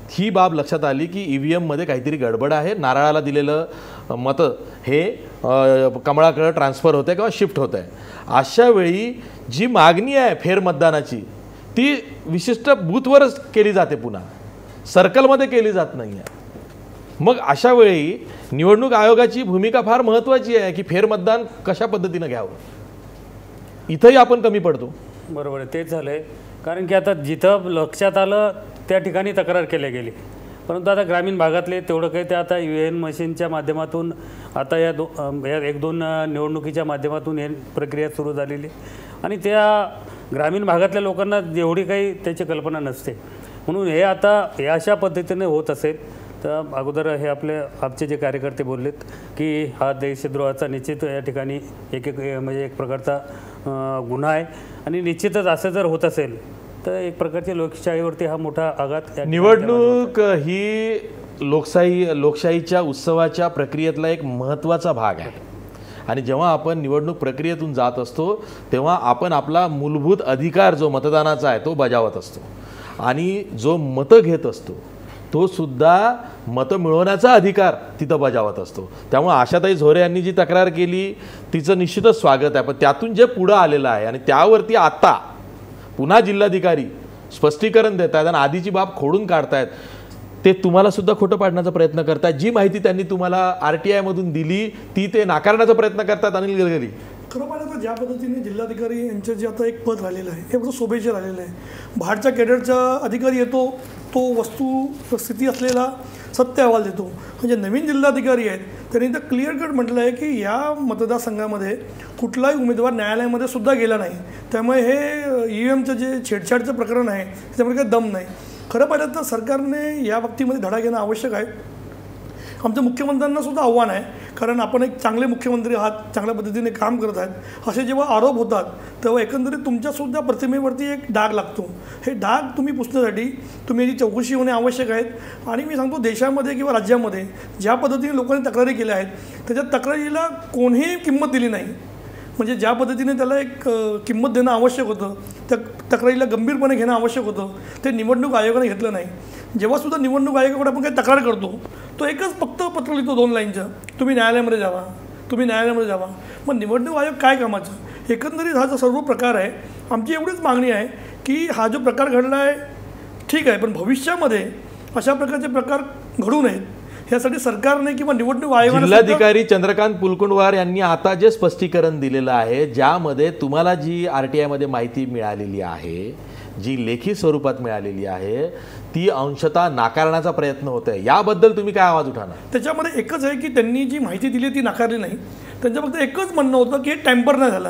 ही बाब लक्षात आली की EVMमध्ये काहीतरी गडबड आहे, नारळाला दिलेलं मतं हे कमळाकडे ट्रान्सफर होतं किंवा शिफ्ट होतं आहे, अशा वेळी जी मागणी आहे फेरमतदानाची ती विशिष्ट बूथवरच केली जाते, पुन्हा सर्कलमध्ये केली जात नाही आहे. मग अशा वेळी निवडणूक आयोगाची भूमिका फार महत्त्वाची आहे की फेरमतदान कशा पद्धतीनं घ्यावं. इथंही आपण कमी पडतो. बरोबर आहे, तेच झालं आहे. कारण की आता जिथं लक्षात आलं त्या ठिकाणी तक्रार केल्या गेली, परंतु आता ग्रामीण भागातले तेवढं काही ते आता EVM मशीनच्या माध्यमातून आता या 1-2 निवडणुकीच्या माध्यमातून हे प्रक्रिया सुरू झालेली आणि त्या ग्रामीण भागातल्या लोकांना एवढी काही त्याची कल्पना नसते. म्हणून हे आता या अशा पद्धतीने होत असेल तर अगोदर हे आमचे जे कार्यकर्ते बोललेत की हा देशद्रोहाचा निश्चित या ठिकाणी म्हणजे एक प्रकारचा गुन्हा आहे आणि निश्चितच असं जर होत असेल तर एक प्रकारची लोकशाहीवरती हा मोठा आघात. निवडणूक ही लोकशाहीच्या उत्सवाच्या प्रक्रियेतला एक महत्त्वाचा भाग आहे आणि जेव्हा आपण निवडणूक प्रक्रियेतून जात असतो तेव्हा आपण आपला मूलभूत अधिकार जो मतदानाचा आहे तो बजावत असतो आणि जो मतं घेत असतो तो सुद्धा मतं मिळवण्याचा अधिकार तिथं बजावत असतो. त्यामुळे आशाताई झोरे यांनी जी तक्रार केली तिचं निश्चितच स्वागत आहे, पण त्यातून जे पुढं आलेलं आहे आणि त्यावरती आता पुन्हा जिल्हाधिकारी स्पष्टीकरण देत आहेत आणि आधीची बाब खोडून काढतायत ते तुम्हाला सुद्धा खोटं पाडण्याचा प्रयत्न करतात. जी माहिती त्यांनी तुम्हाला RTI मधून दिली ती ते नाकारण्याचा प्रयत्न करतात. अनिल गलगली, खरं पाहिलं तर ज्या पद्धतीने जिल्हाधिकारी यांचं जे आता एक पद राहिलेलं आहे हे फक्त शोभेचे राहिलेलं आहे. बाहेरच्या कॅडरचा अधिकारी येतो, तो वस्तुस्थिती असलेला सत्य अहवाल देतो. म्हणजे नवीन जिल्हाधिकारी आहेत त्यांनी तर क्लिअर कट म्हटलं आहे की या मतदारसंघामध्ये कुठलाही उमेदवार न्यायालयामध्ये सुद्धा गेला नाही. त्यामुळे हे EVMचं जे छेडछाडचं प्रकरण आहे त्याच्यामध्ये काही दम नाही. खरं पाहिलं तर सरकारने या बाबतीमध्ये धडा घेणं आवश्यक आहे. आमच्या मुख्यमंत्र्यांना सुद्धा आव्हान आहे, कारण आपण एक चांगले मुख्यमंत्री आहात, चांगल्या पद्धतीने काम करत आहेत. असे जेव्हा आरोप होतात तेव्हा एकंदरीत तुमच्यासुद्धा प्रतिमेवरती एक डाग लागतो. हे डाग तुम्ही पुसण्यासाठी तुम्ही याची चौकशी होणे आवश्यक आहेत. आणि मी सांगतो, देशामध्ये किंवा राज्यामध्ये ज्या पद्धतीने लोकांनी तक्रारी केल्या आहेत त्याच्या तक्रारीला कोणीही किंमत दिली नाही. म्हणजे ज्या पद्धतीने त्याला एक किंमत देणं आवश्यक होतं, त्या तक्रारीला गंभीरपणे घेणं आवश्यक होतं, ते निवडणूक आयोगाने घेतलं नाही. जेव्हासुद्धा निवडणूक आयोगाकडे आपण काही तक्रार करतो तो एकच फक्त पत्र लिहितो 2 लाईनचं, तुम्ही न्यायालयामध्ये जावा, तुम्ही न्यायालयामध्ये जावा. मग निवडणूक आयोग काय कामाचं? एकंदरीत हा जो सर्व प्रकार आहे, आमची एवढीच मागणी आहे की हा जो प्रकार घडला आहे ठीक आहे, पण भविष्यामध्ये अशा प्रकारचे प्रकार घडू नयेत यासाठी सरकारने किंवा निवडणूक आयोगाने. जिल्हाधिकारी चंद्रकांत पुलकुंडवार यांनी आता जे स्पष्टीकरण दिलेलं आहे, ज्यामध्ये तुम्हाला जी RTI मध्ये माहिती मिळालेली आहे, जी लेखी स्वरूपात मिळालेली आहे, ती अंशतः नाकारण्याचा प्रयत्न होत आहे. याबद्दल तुम्ही काय आवाज उठाना? त्याच्यामध्ये एकच आहे की त्यांनी जी माहिती दिली ती नाकारली नाही. त्यांचं फक्त एकच म्हणणं होतं की टेम्पर नाही झाला,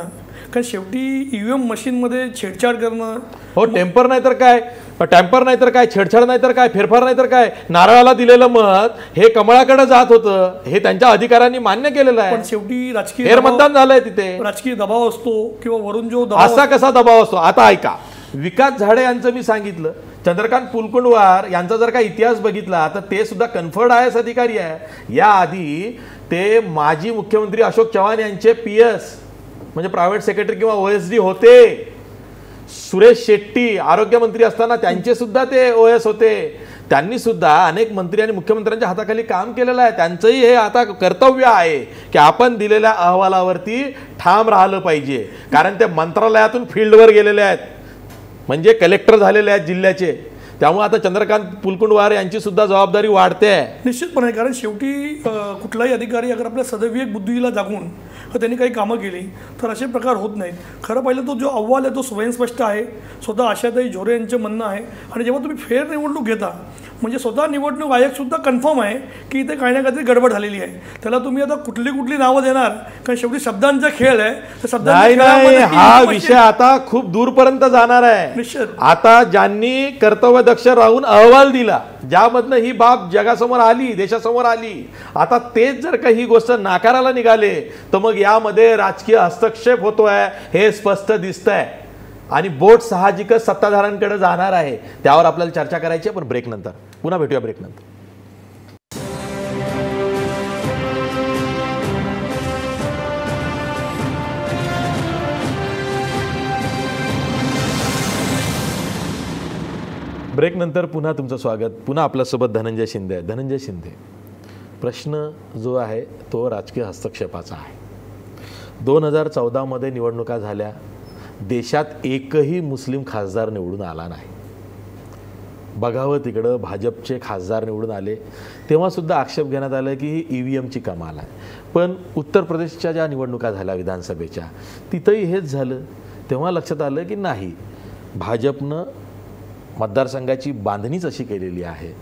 कारण शेवटी EVM मशीनमध्ये छेडछाड करणं. हो, टेम्पर नाही तर काय, टेम्पर नाही तर काय, छेडछाड नाही तर काय, फेरफार नाही तर काय, नारळाला दिलेलं मत हे कमळाकडे जात होतं, हे त्यांच्या अधिकाऱ्यांनी मान्य केलेलं आहे. पण शेवटी राजकीय फेरमतदान झालंय तिथे, राजकीय दबाव असतो किंवा वरून जो दबाव. असा कसा दबाव असतो? आता ऐका, विकास झाडे यांचं मी सांगितलं, चंद्रकांत पुलकुंडवार यांचा जर का इतिहास बघितला तर ते सुद्धा कन्फर्ड IAS अधिकारी आहे. याआधी ते माजी मुख्यमंत्री अशोक चव्हाण यांचे PS म्हणजे प्रायव्हेट सेक्रेटरी किंवा OSD होते. सुरेश शेट्टी आरोग्यमंत्री असताना त्यांचे सुद्धा ते OS होते. त्यांनी सुद्धा अनेक मंत्री आणि मुख्यमंत्र्यांच्या हाताखाली काम केलेलं आहे. त्यांचंही हे आता कर्तव्य आहे की आपण दिलेल्या अहवालावरती ठाम राहिलं पाहिजे, कारण ते मंत्रालयातून फील्डवर गेलेले आहेत, म्हणजे कलेक्टर झालेले आहेत जिल्ह्याचे. त्यामुळे आता चंद्रकांत पुलकुंडवार यांची सुद्धा जबाबदारी वाढते आहे निश्चितपणे. कारण शेवटी कुठलाही अधिकारी अगर आपल्या सदैविक बुद्धीला जागून त्यांनी काही कामं केली तर असे प्रकार होत नाहीत. खरं पाहिलं तो जो अहवाल आहे तो स्वयंस्पष्ट आहे. स्वतः आशाताई झोरे यांचं म्हणणं आहे. आणि जेव्हा तुम्ही फेर निवडणूक घेता म्हणजे स्वतः निवडणूक आयोगसुद्धा कन्फर्म आहे की इथे काही ना काहीतरी गडबड झालेली आहे. त्याला तुम्ही आता कुठली नावं देणार? कारण शेवटी शब्दांचा खेळ आहे. नाही, हा विषय आता खूप दूरपर्यंत जाणार आहे. निश्चित. आता ज्यांनी कर्तव्यदक्ष राहून अहवाल दिला, ज्यामधनं ही बाब जगासमोर आली, देशासमोर आली, आता तेच जर काही गोष्ट नाकारायला निघाले तर मग यामध्ये राजकीय हस्तक्षेप होतोय हे स्पष्ट दिसतंय. आणि बोट साहजिकच सत्ताधाऱ्यांकडे जाणार आहे. त्यावर आपल्याला चर्चा करायची आहे, पण ब्रेक नंतर. पुन्हा भेटूया ब्रेक नंतर. ब्रेक नंतर पुन्हा तुमचं स्वागत. पुन्हा आपल्यासोबत धनंजय शिंदे आहे. धनंजय शिंदे, प्रश्न जो आहे तो राजकीय हस्तक्षेपाचा आहे. 2014 मध्ये निवडणुका झाल्या, देशात एकही मुस्लिम खासदार निवडून आला नाही. बघावं तिकडं भाजपचे खासदार निवडून आले, तेव्हा सुद्धा आक्षेप घेण्यात आला की ही EVMची कमाल आहे. पण उत्तर प्रदेशच्या ज्या निवडणुका झाल्या विधानसभेच्या, तिथंही हेच झालं. तेव्हा लक्षात आलं की नाही, भाजपनं मतदारसंघाची बांधणीच अशी केलेली आहे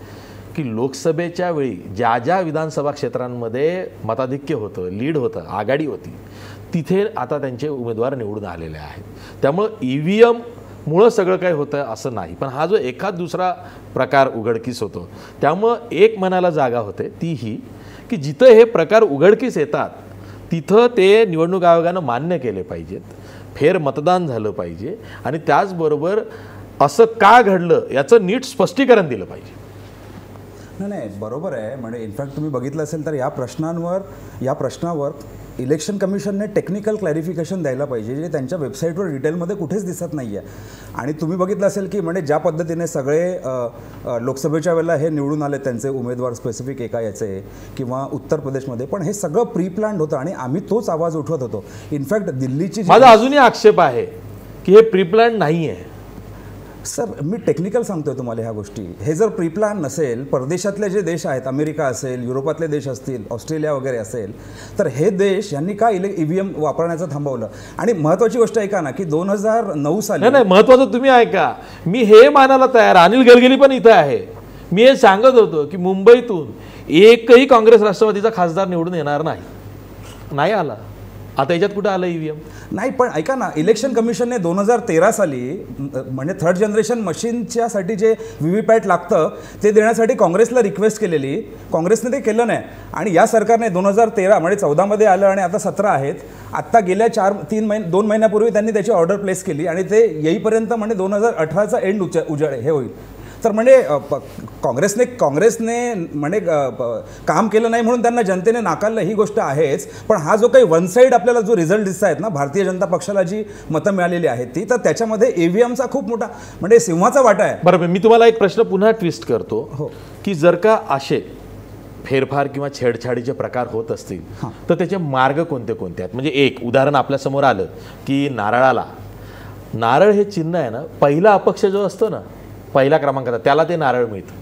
की लोकसभेच्या वेळी ज्या ज्या विधानसभा क्षेत्रांमध्ये मताधिक्य होतं, लीड होतं, आघाडी होती, तिथे आता त्यांचे उमेदवार निवडून आलेले आहेत. त्यामुळं EVM मुळं सगळं काही होतं असं नाही, पण हा जो एखाद दुसरा प्रकार उघडकीस होतो, त्यामुळं एक मनाला जागा होते ती ही की जिथं हे प्रकार उघडकीस येतात तिथं ते निवडणूक आयोगानं मान्य केले पाहिजेत, फेर मतदान झालं पाहिजे आणि त्याचबरोबर असं का घडलं याचं नीट स्पष्टीकरण दिलं पाहिजे. नाही, बरोबर आहे. म्हणजे इनफॅक्ट तुम्ही बघितलं असेल तर या प्रश्नावर इलेक्शन कमिशनने टेक्निकल क्लॅरिफिकेशन द्यायला पाहिजे, जे त्यांच्या वेबसाईटवर डिटेलमध्ये कुठेच दिसत नाही आहे. आणि तुम्ही बघितलं असेल की म्हणजे ज्या पद्धतीने सगळे लोकसभेच्या वेळेला हे निवडून आले त्यांचे उमेदवार स्पेसिफिक एका याचे किंवा उत्तर प्रदेशमध्ये, पण हे सगळं प्री प्लॅन्ड होतं आणि आम्ही तोच आवाज उठवत होतो. इनफॅक्ट दिल्लीची माझा अजूनही आक्षेप आहे की हे प्री प्लॅन्ड नाही आहे. सर मी टेक्निकल सांगतोय तुम्हाला ह्या गोष्टी. हे जर प्री प्लॅन नसेल, परदेशातले जे देश आहेत, अमेरिका असेल, युरोपातले देश असतील, ऑस्ट्रेलिया वगैरे असेल, तर हे देश यांनी का EVM वापरण्याचं थांबवलं. आणि महत्त्वाची गोष्ट ऐका ना की 2009 साली नाही, महत्वाचं तुम्ही ऐका, मी हे मानायला तयार, अनिल गडकरी पण इथं आहे, मी हे सांगत होतो की मुंबईतून एकही काँग्रेस राष्ट्रवादीचा खासदार निवडून येणार नाही आला. आता याच्यात कुठं आलं EVM? नाही, पण ऐका ना, इलेक्शन कमिशनने 2013 साली म्हणजे थर्ड जनरेशन मशीनच्यासाठी जे VVPAT लागतं ते देण्यासाठी काँग्रेसला रिक्वेस्ट केलेली. काँग्रेसने ते केलं नाही आणि या सरकारने 2013 म्हणजे 14मध्ये आलं आणि आता 17 आहेत. आत्ता गेल्या 2 महिन्यापूर्वी त्यांनी त्याची ऑर्डर प्लेस केली आणि ते येईपर्यंत म्हणजे 2018चा एंड उजाड हे होईल. तर म्हणजे काँग्रेसने म्हणजे काम केलं नाही म्हणून त्यांना जनतेने नाकारलं ही गोष्ट आहेच. पण हा जो काही वन साईड आपल्याला जो रिझल्ट दिसत आहेत ना, भारतीय जनता पक्षाला जी मतं मिळालेली आहेत ती, तर त्याच्यामध्ये EVMचा खूप मोठा म्हणजे सिंहाचा वाटा आहे. बरोबर. मी तुम्हाला एक प्रश्न पुन्हा ट्विस्ट करतो की जर का असे फेरफार किंवा छेडछाडीचे प्रकार होत असतील तर त्याचे मार्ग कोणते कोणते आहेत? म्हणजे एक उदाहरण आपल्यासमोर आलं की नारळ हे चिन्ह आहे ना, पहिला अपक्ष जो असतो ना, पहिल्या क्रमांकाचा, त्याला ते नारळ मिळतं.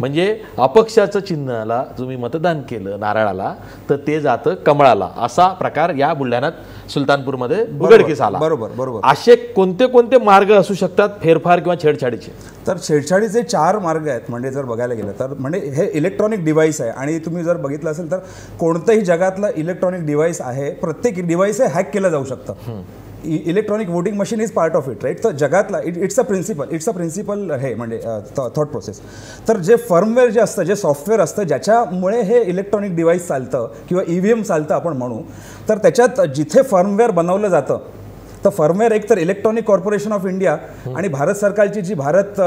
म्हणजे अपक्षाचं चिन्हाला तुम्ही मतदान केलं नारळाला तर ते जातं कमळाला. असा प्रकार या बुलढाण्यात सुलतानपूरमध्ये उघडकीस आला. बरोबर. असे कोणते कोणते मार्ग असू शकतात फेरफार किंवा छेडछाडीचे? तर छेडछाडीचे 4 मार्ग आहेत. म्हणजे जर बघायला गेलं तर म्हणजे हे इलेक्ट्रॉनिक डिव्हाइस आहे आणि तुम्ही जर बघितलं असेल तर कोणतंही जगातलं इलेक्ट्रॉनिक डिव्हाइस आहे, प्रत्येक डिव्हाइस हे हॅक केलं जाऊ शकतं. Electronic voting machine is part of it, right. तर जगातला इट्स अ प्रिन्सिपल हे म्हणजे थॉट प्रोसेस. तर जे फर्मवेअर जे असतं, जे सॉफ्टवेअर असतं ज्याच्यामुळे हे इलेक्ट्रॉनिक डिव्हाइस चालतं किंवा EVM चालतं आपण म्हणू, तर त्याच्यात जिथे फर्मवेअर बनवलं जातं तर फर्मवेअर एक तर इलेक्ट्रॉनिक कॉर्पोरेशन ऑफ इंडिया आणि भारत सरकारची जी भारत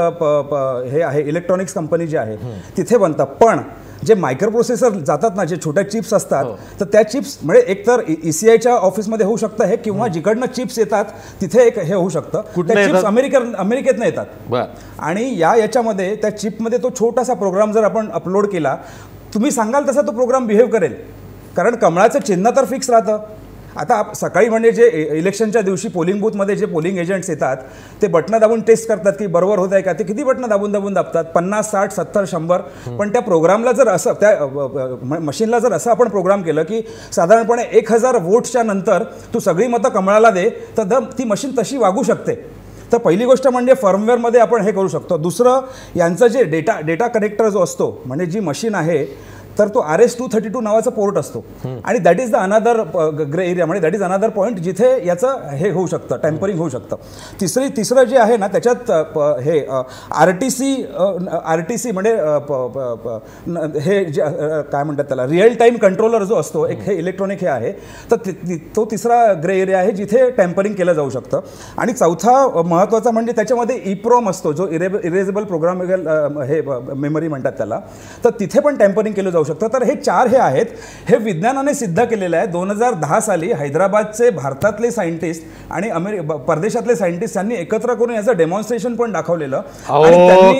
हे आहे इलेक्ट्रॉनिक्स कंपनी जी आहे तिथे बनतं. पण जे मायक्रो प्रोसेसर जातात ना, जे छोट्या चिप्स असतात, तर त्या चिप्स म्हणजे एक तर ECIच्या ऑफिसमध्ये होऊ शकतं हे, किंवा जिकडनं चिप्स येतात तिथे एक हे होऊ शकतं. त्या चिप्स अमेरिकेतनं येतात आणि याच्यामध्ये त्या चिपमध्ये तो छोटासा प्रोग्राम जर आपण अपलोड केला, तुम्ही सांगाल तसा तो प्रोग्राम बिहेव करेल. कारण कमळाचं चिन्ह तर फिक्स राहतं. आता सकाळी म्हणजे जे इलेक्शनच्या दिवशी पोलिंग बूथमध्ये जे पोलिंग एजंट्स येतात ते बटणं दाबून टेस्ट करतात की बरोबर होत आहे का. ते किती बटणं दाबून दाबतात, 50, 60, 70, 100. पण त्या प्रोग्रामला जर असं, त्या मशीनला जर असं आपण प्रोग्राम केलं की साधारणपणे 1000 वोट्सच्या नंतर तू सगळी मतं कमळाला दे, तर ती मशीन तशी वागू शकते. तर पहिली गोष्ट म्हणजे फर्मवेअरमध्ये आपण हे करू शकतो. दुसरं, यांचं जे डेटा कनेक्टर जो असतो, म्हणजे जी मशीन आहे तर तो RS-232 नावाचा पोर्ट असतो आणि that is the another grey area, म्हणजे दॅट इज अनदर पॉईंट जिथे याचं हे होऊ शकतं, टेम्परिंग होऊ शकतं. तिसरं जे आहे ना त्याच्यात हे RTC म्हणजे हे जे काय म्हणतात त्याला, रिअल टाईम कंट्रोलर जो असतो एक, हे इलेक्ट्रॉनिक हे आहे. तर तो तिसरा ग्रे एरिया आहे जिथे टेम्परिंग केलं जाऊ शकतं. आणि चौथा महत्त्वाचा म्हणजे त्याच्यामध्ये EPROM असतो, जो इरेजेबल प्रोग्रामेबल हे मेमरी म्हणतात त्याला, तर तिथे पण टेम्परिंग केलं जाऊ शकतं. तर हे 4 हे आहेत. हे विज्ञानाने सिद्ध केलेलं आहे. 2010 साली हैदराबादचे भारतातले सायंटिस्ट आणि परदेशातले सायंटिस्ट यांनी एकत्र करून याचं डेमॉन्स्ट्रेशन पण दाखवलेलं.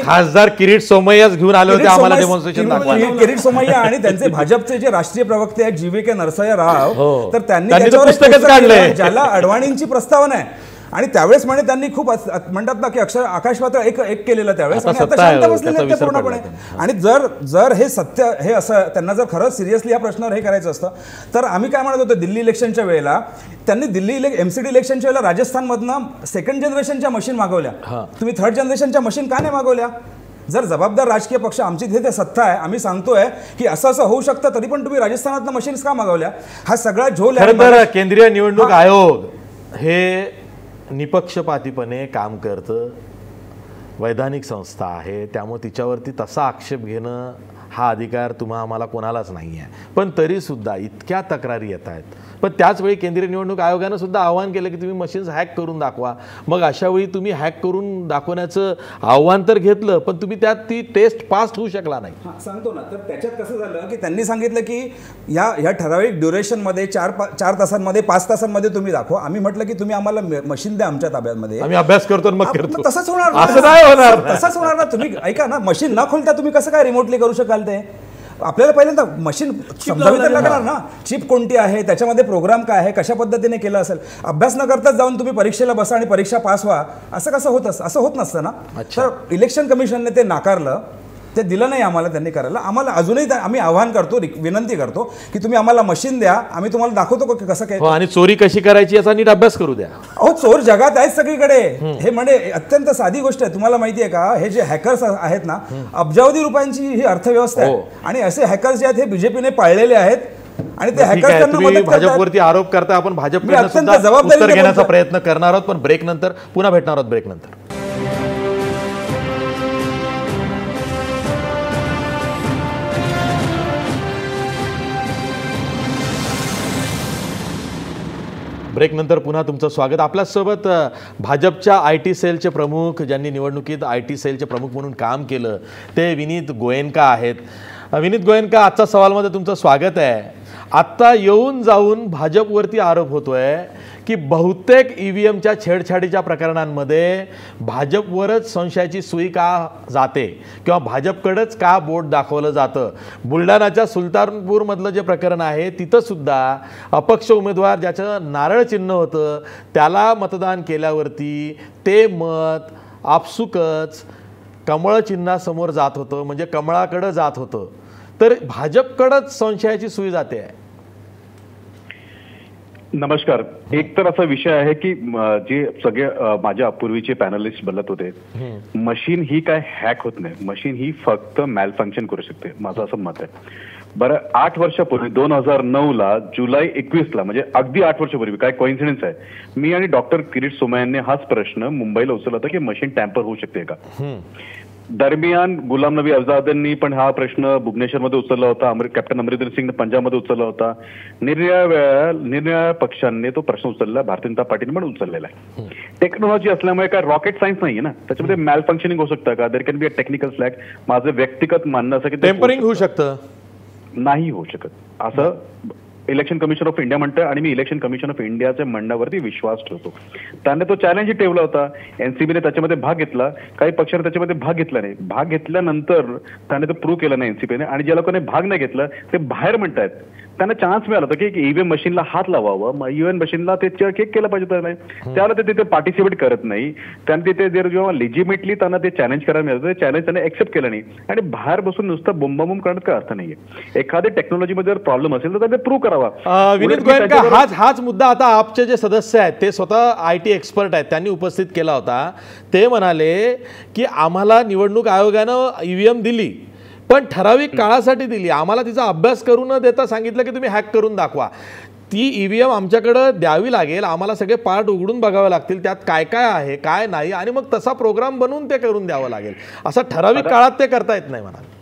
खासदार किरीट सोमय्याच घेऊन आले होते आम्हाला डेमॉन्स्ट्रेशन दाखवायला. किरीट सोमय्या आणि त्यांचे भाजपचे जे राष्ट्रीय प्रवक्ते आहेत GVK नरसय्या राव, तर त्यांनी पुस्तकच काढलंय ज्याला अडवाणींची प्रस्तावना आहे. आणि त्यावेळेस म्हणजे त्यांनी खूप म्हणतात ना की अक्षर आकाशपातळ एक केलेलं त्यावेळेस, आणि आता शांत बसलेले पूर्णपणे. आणि जर हे सत्य हे असं त्यांना जर खरंच सिरियसली या प्रश्नावर हे करायचं असतं तर आम्ही काय म्हणत होतो, दिल्ली इलेक्शनच्या वेळेला त्यांनी MCD इलेक्शनच्या वेळेला राजस्थानमधनं 2nd जनरेशनच्या मशीन मागवल्या. तुम्ही 3rd जनरेशनच्या मशीन का नाही मागवल्या? जर जबाबदार राजकीय पक्ष, आमची तिथे सत्ता आहे, आम्ही सांगतोय की असं होऊ शकतं, तरी पण तुम्ही राजस्थानातनं मशीन्स का मागवल्या? हा सगळा झोल आहे. केंद्रीय निवडणूक आयोग हे निपक्षपातीपणे काम करतं, वैधानिक संस्था आहे, त्यामुळे तिच्यावरती तसा आक्षेप घेणं हा अधिकार आम्हाला कोणालाच नाही आहे. पण तरीसुद्धा इतक्या तक्रारी येत आहेत. पण त्याचवेळी केंद्रीय निवडणूक आयोगानं सुद्धा आव्हान केलं की तुम्ही मशीन्स हॅक करून दाखवा. मग अशा वेळी तुम्ही हॅक करून दाखवण्याचं आव्हान तर घेतलं, पण तुम्ही त्यात ती टेस्ट पास होऊ शकला नाही. सांगतो ना, तर त्याच्यात कसं झालं की त्यांनी सांगितलं की या ठराविक ड्युरेशनमध्ये 4 तासांमध्ये 5 तासांमध्ये तुम्ही दाखवा. आम्ही म्हटलं की तुम्ही आम्हाला मशीन द्या आमच्या ताब्यामध्ये, आम्ही अभ्यास करतो मग करतो. तसंच होणार, असं नाही होणार. तसंच होणार ना. तुम्ही ऐका ना, मशीन न खोलता तुम्ही कसं काय रिमोटली करू शकाल ते? आपल्याला पहिल्यांदा मशीन समजावी तर लागणार ना, चिप कोणती आहे, त्याच्यामध्ये प्रोग्राम काय आहे, कशा पद्धतीने केलं असेल. अभ्यास न करताच जाऊन तुम्ही परीक्षेला बसा आणि परीक्षा पास व्हा असं कसं होत असं होत नसतं ना. तर इलेक्शन कमिशनने ते नाकारलं, ते दिलं नाही आम्हाला त्यांनी करायला. आम्हाला अजूनही आम्ही आव्हान करतो, विनंती करतो की तुम्ही आम्हाला मशीन द्या, आम्ही तुम्हाला दाखवतो कसं काय आणि चोरी कशी करायची याचा नीट अभ्यास करू द्या. अहो चोर जगात आहेत सगळीकडे. हे म्हणजे अत्यंत साधी गोष्ट आहे. तुम्हाला माहिती आहे का, हे जे हॅकर्स आहेत ना, अब्जावधी रुपयांची ही अर्थव्यवस्था आहे आणि असे हॅकर्स जे आहेत हे बीजेपीने पाळलेले आहेत आणि ते हॅकर्स त्यांना मदत करतात. भाजपवरती आरोप करता, आपण भाजपकडे सुद्धा उत्तर घेण्याचा प्रयत्न करणार आहोत, पण ब्रेक नंतर पुन्हा भेटणार आहोत. ब्रेक नंतर ब्रेकनंतर पुन्हा तुमचं स्वागत. आपल्यासोबत भाजपच्या IT सेलचे प्रमुख, ज्यांनी निवडणुकीत IT सेलचे प्रमुख म्हणून काम केलं, ते विनीत गोयनका आहेत. विनीत गोयनका, आजच्या सवालमध्ये तुमचं स्वागत आहे. आत्ता येऊन जाऊन भाजपवरती आरोप होतोय की बहुतेक EVMच्या छेडछाडीच्या प्रकरणांमध्ये भाजपवरच संशयाची सुई का जाते किंवा भाजपकडेच का बोट दाखवलं जातं. बुलढाणाच्या सुलतानपूरमधलं जे प्रकरण आहे तिथं सुद्धा अपक्ष उमेदवार ज्याचं नारळ चिन्ह होतं त्याला मतदान केल्यावरती ते मत आपसुकच कमळ चिन्हासमोर जात होतं, म्हणजे कमळाकडं जात होतं. तर भाजपकडंच संशयाची सुई जाते आहे. नमस्कार. एक तर असा विषय आहे की जे सगळे माझ्या पूर्वीचे पॅनलिस्ट बोलत होते, मशीन ही काय हॅक होत नाही, मशीन ही फक्त मॅल फंक्शन करू शकते, माझं असं मत आहे. बरं, 8 वर्षापूर्वी 2009ला जुलै 21ला, म्हणजे अगदी 8 वर्षापूर्वी, काय कोइन्सिडन्स आहे, मी आणि डॉक्टर किरीट सोमय्यांनी हाच प्रश्न मुंबईला उचलला होता की मशीन टॅम्पर होऊ शकते का. दरम्यान गुलाम नबी आझादांनी पण हा प्रश्न भुवनेश्वरमध्ये उचलला होता, कॅप्टन अमरिंदर सिंग पंजाबमध्ये उचलला होता. निरनिराळ्या पक्षांनी तो प्रश्न उचलला, भारतीय जनता पार्टीने पण उचललेला आहे. टेक्नॉलॉजी असल्यामुळे काय रॉकेट सायन्स नाहीये ना, त्याच्यामध्ये मॅल फंक्शनिंग होऊ शकतं का, there can be a technical slack. माझं व्यक्तिगत म्हणणं असं की टेम्परिंग होऊ शकतं, नाही होऊ शकत असं इलेक्शन कमिशन ऑफ इंडिया म्हणतं आणि मी इलेक्शन कमिशन ऑफ इंडियाच्या म्हणण्यावरती विश्वास ठेवतो. त्याने तो चॅलेंज ठेवला होता, एनसीबीने त्याच्यामध्ये भाग घेतला, काही पक्षाने त्याच्यामध्ये भाग घेतला नाही. भाग घेतल्यानंतर त्याने तो प्रूव्ह केलं नाही एनसीबीने, आणि ज्या लोकांनी भाग नाही घेतला ते बाहेर म्हणतायत. त्यांना चान्स मिळाला होता की ईव्हीएम मशीनला हात लावावं, ईव्हीएम मशीनला ते चेक केलं पाहिजे, तर नाही त्यावेळेला ते तिथे पार्टिसिपेट करत नाही. त्यांनी तिथे जेव्हा लेजिमेटली त्यांना ते चॅलेंज करायला मिळालं, ते चॅलेंज त्यांनी एक्सेप्ट केलं नाही. आणि बाहेर बसून नुसतं बोंबाबोंब करण्यात काय अर्थ नाहीये. एखाद्या टेक्नॉलॉजीमध्ये जर प्रॉब्लेम असेल तर ते प्रूव्ह करावा. विनीत गोयनका, हाच मुद्दा आता आपचे जे सदस्य आहेत ते स्वतः IT एक्सपर्ट आहेत, त्यांनी उपस्थित केला होता. ते म्हणाले की आम्हाला निवडणूक आयोगानं EVM दिली, पण ठराविक काळासाठी दिली, आम्हाला तिचा अभ्यास करू न देता सांगितलं की तुम्ही हॅक करून दाखवा. ती EVM आमच्याकडं द्यावी लागेल, आम्हाला सगळे पार्ट उघडून बघावे लागतील, त्यात काय काय आहे काय नाही, आणि मग तसा प्रोग्राम बनवून ते करून द्यावं लागेल. असं ठराविक काळात ते करता येत नाही म्हणाले.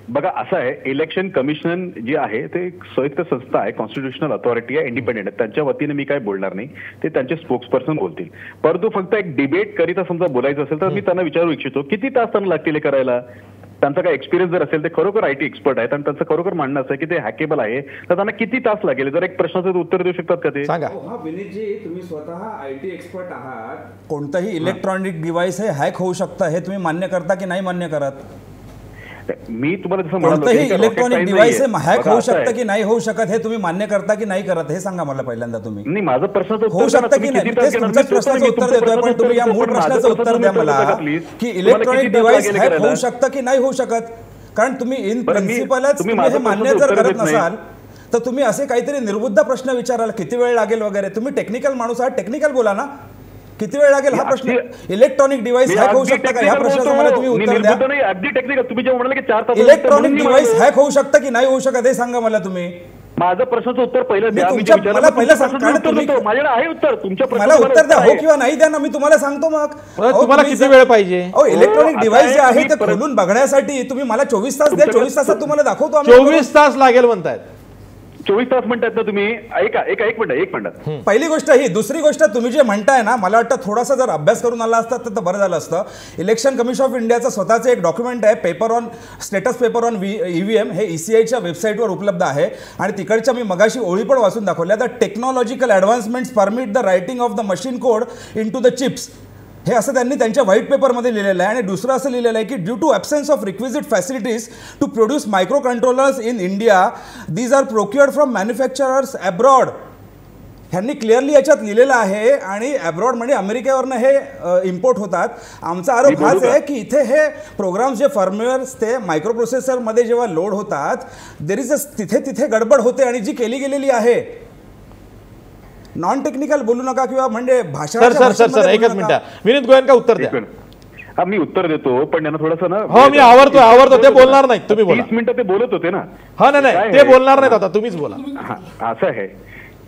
बघा, असं आहे, इलेक्शन कमिशन जे आहे ते एक स्वायत्त संस्था आहे, कॉन्स्टिट्युशनल अथॉरिटी आहे, इंडिपेंडेंट आहे. त्यांच्या वतीने मी काय बोलणार नाही, ते त्यांचे स्पोक्सपर्सन बोलतील. परंतु फक्त एक डिबेट करिता समजा बोलायचं असेल तर मी त्यांना विचारू इच्छितो किती तास त्यांना लागतील हे करायला. त्यांचा काय एक्सपिरियन्स जर असेल, ते खरोखर IT एक्सपर्ट आहेत आणि त्यांचं खरोखर म्हणणं असं आहे की ते हॅकेबल आहे, तर त्यांना किती तास लागेल, जर एक प्रश्नाचं उत्तर देऊ शकतात का ते सांगा. विनीतजी, तुम्ही स्वतः IT एक्सपर्ट आहात, कोणतंही इलेक्ट्रॉनिक डिव्हाइस हे हॅक होऊ शकतं हे तुम्ही मान्य करता की नाही मान्य करत? मी तुम्हाला जसं कोणतंही इलेक्ट्रॉनिक डिव्हाइस हॅक होऊ शकतं की नाही होऊ शकत हे तुम्ही मान्य करता की नाही करत हे सांगा मला पहिल्यांदा. तुम्ही नाही, माझा प्रश्न होऊ शकतं की नाही, तुमच्याच प्रश्नाचं उत्तर देतोय, पण तुम्ही या मूळ प्रश्नाचं उत्तर द्या मला की इलेक्ट्रॉनिक डिव्हाइस हॅक होऊ शकतं की नाही होऊ शकत. कारण तुम्ही इन प्रिन्सिपलच हे मान्य जर करत नसाल तर तुम्ही असे काहीतरी निर्बुद्ध प्रश्न विचाराल, किती वेळ लागेल वगैरे. तुम्ही टेक्निकल माणूस आहात, टेक्निकल बोला ना, किती वेळ लागेल हा प्रश्न. इलेक्ट्रॉनिक डिव्हाइस हॅक होऊ शकतं का, या प्रश्नाचं मला तुम्ही उत्तर द्या. अगदी टेक्निकल, तुम्ही जे म्हणाले की 4 तास इलेक्ट्रॉनिक डिव्हाइस हॅक होऊ शकतं की नाही होऊ शकत हे सांगा मला तुम्ही. माझं प्रश्नाचं उत्तर पहिलं द्या. मला पहिलं सांगा, माझ्याकडे आहे उत्तर, तुमच्या मला उत्तर द्या, हो किंवा नाही द्या ना, मी तुम्हाला सांगतो. मग तुम्हाला किती वेळ पाहिजे? इलेक्ट्रॉनिक डिव्हाइस जे आहे ते खोलून बघण्यासाठी तुम्ही मला 24 तास द्या, 24 तासात तुम्हाला दाखवतो. 24 तास लागेल म्हणतायत. 24 तास म्हणतात ना तुम्ही. एक मिनिट. पहिली गोष्ट ही. दुसरी गोष्ट, तुम्ही जे म्हणताय ना, मला वाटतं थोडासा जर अभ्यास करून आला असता तर बरं झालं असतं. इलेक्शन कमिशन ऑफ इंडियाचं स्वतःचं एक डॉक्युमेंट आहे, स्टेटस पेपर ऑन EVM, हे ECIच्या वेबसाईटवर उपलब्ध आहे. आणि तिकडच्या मी मगाशी ओळी पण वाचून दाखवल्या. The technological advancements permit the writing of the machine code into the chips. हे असं त्यांनी त्यांच्या व्हाईट पेपरमध्ये लिहिलेलं आहे. आणि दुसरं असं लिहिलेलं आहे की due to absence of requisite facilities to produce microcontrollers in India these are procured from manufacturers abroad. ह्यांनी क्लिअरली याच्यात लिहिलेलं आहे. आणि अब्रॉड म्हणजे अमेरिकेवरनं हे इम्पोर्ट होतात. आमचा आरोप हाच आहे की इथे हे प्रोग्राम्स जे फर्मवेअर्स ते मायक्रो प्रोसेसरमध्ये जेव्हा लोड होतात देर इज तिथे गडबड होते आणि जी केली गेलेली आहे. नॉन टेक्निकल बोलू नका किंवा म्हणजे भाषा. सर एकच मिनिट विनीत गोयनका उत्तर द्या. हा मी उत्तर देतो पण त्यांना थोडंसं ना. हो मी आवडतो ते बोलणार नाही तुम्ही बोला. 30 मिनिटं ते बोलत होते ना. हा नाही ते बोलणार नाहीत आता तुम्हीच बोला. असं आहे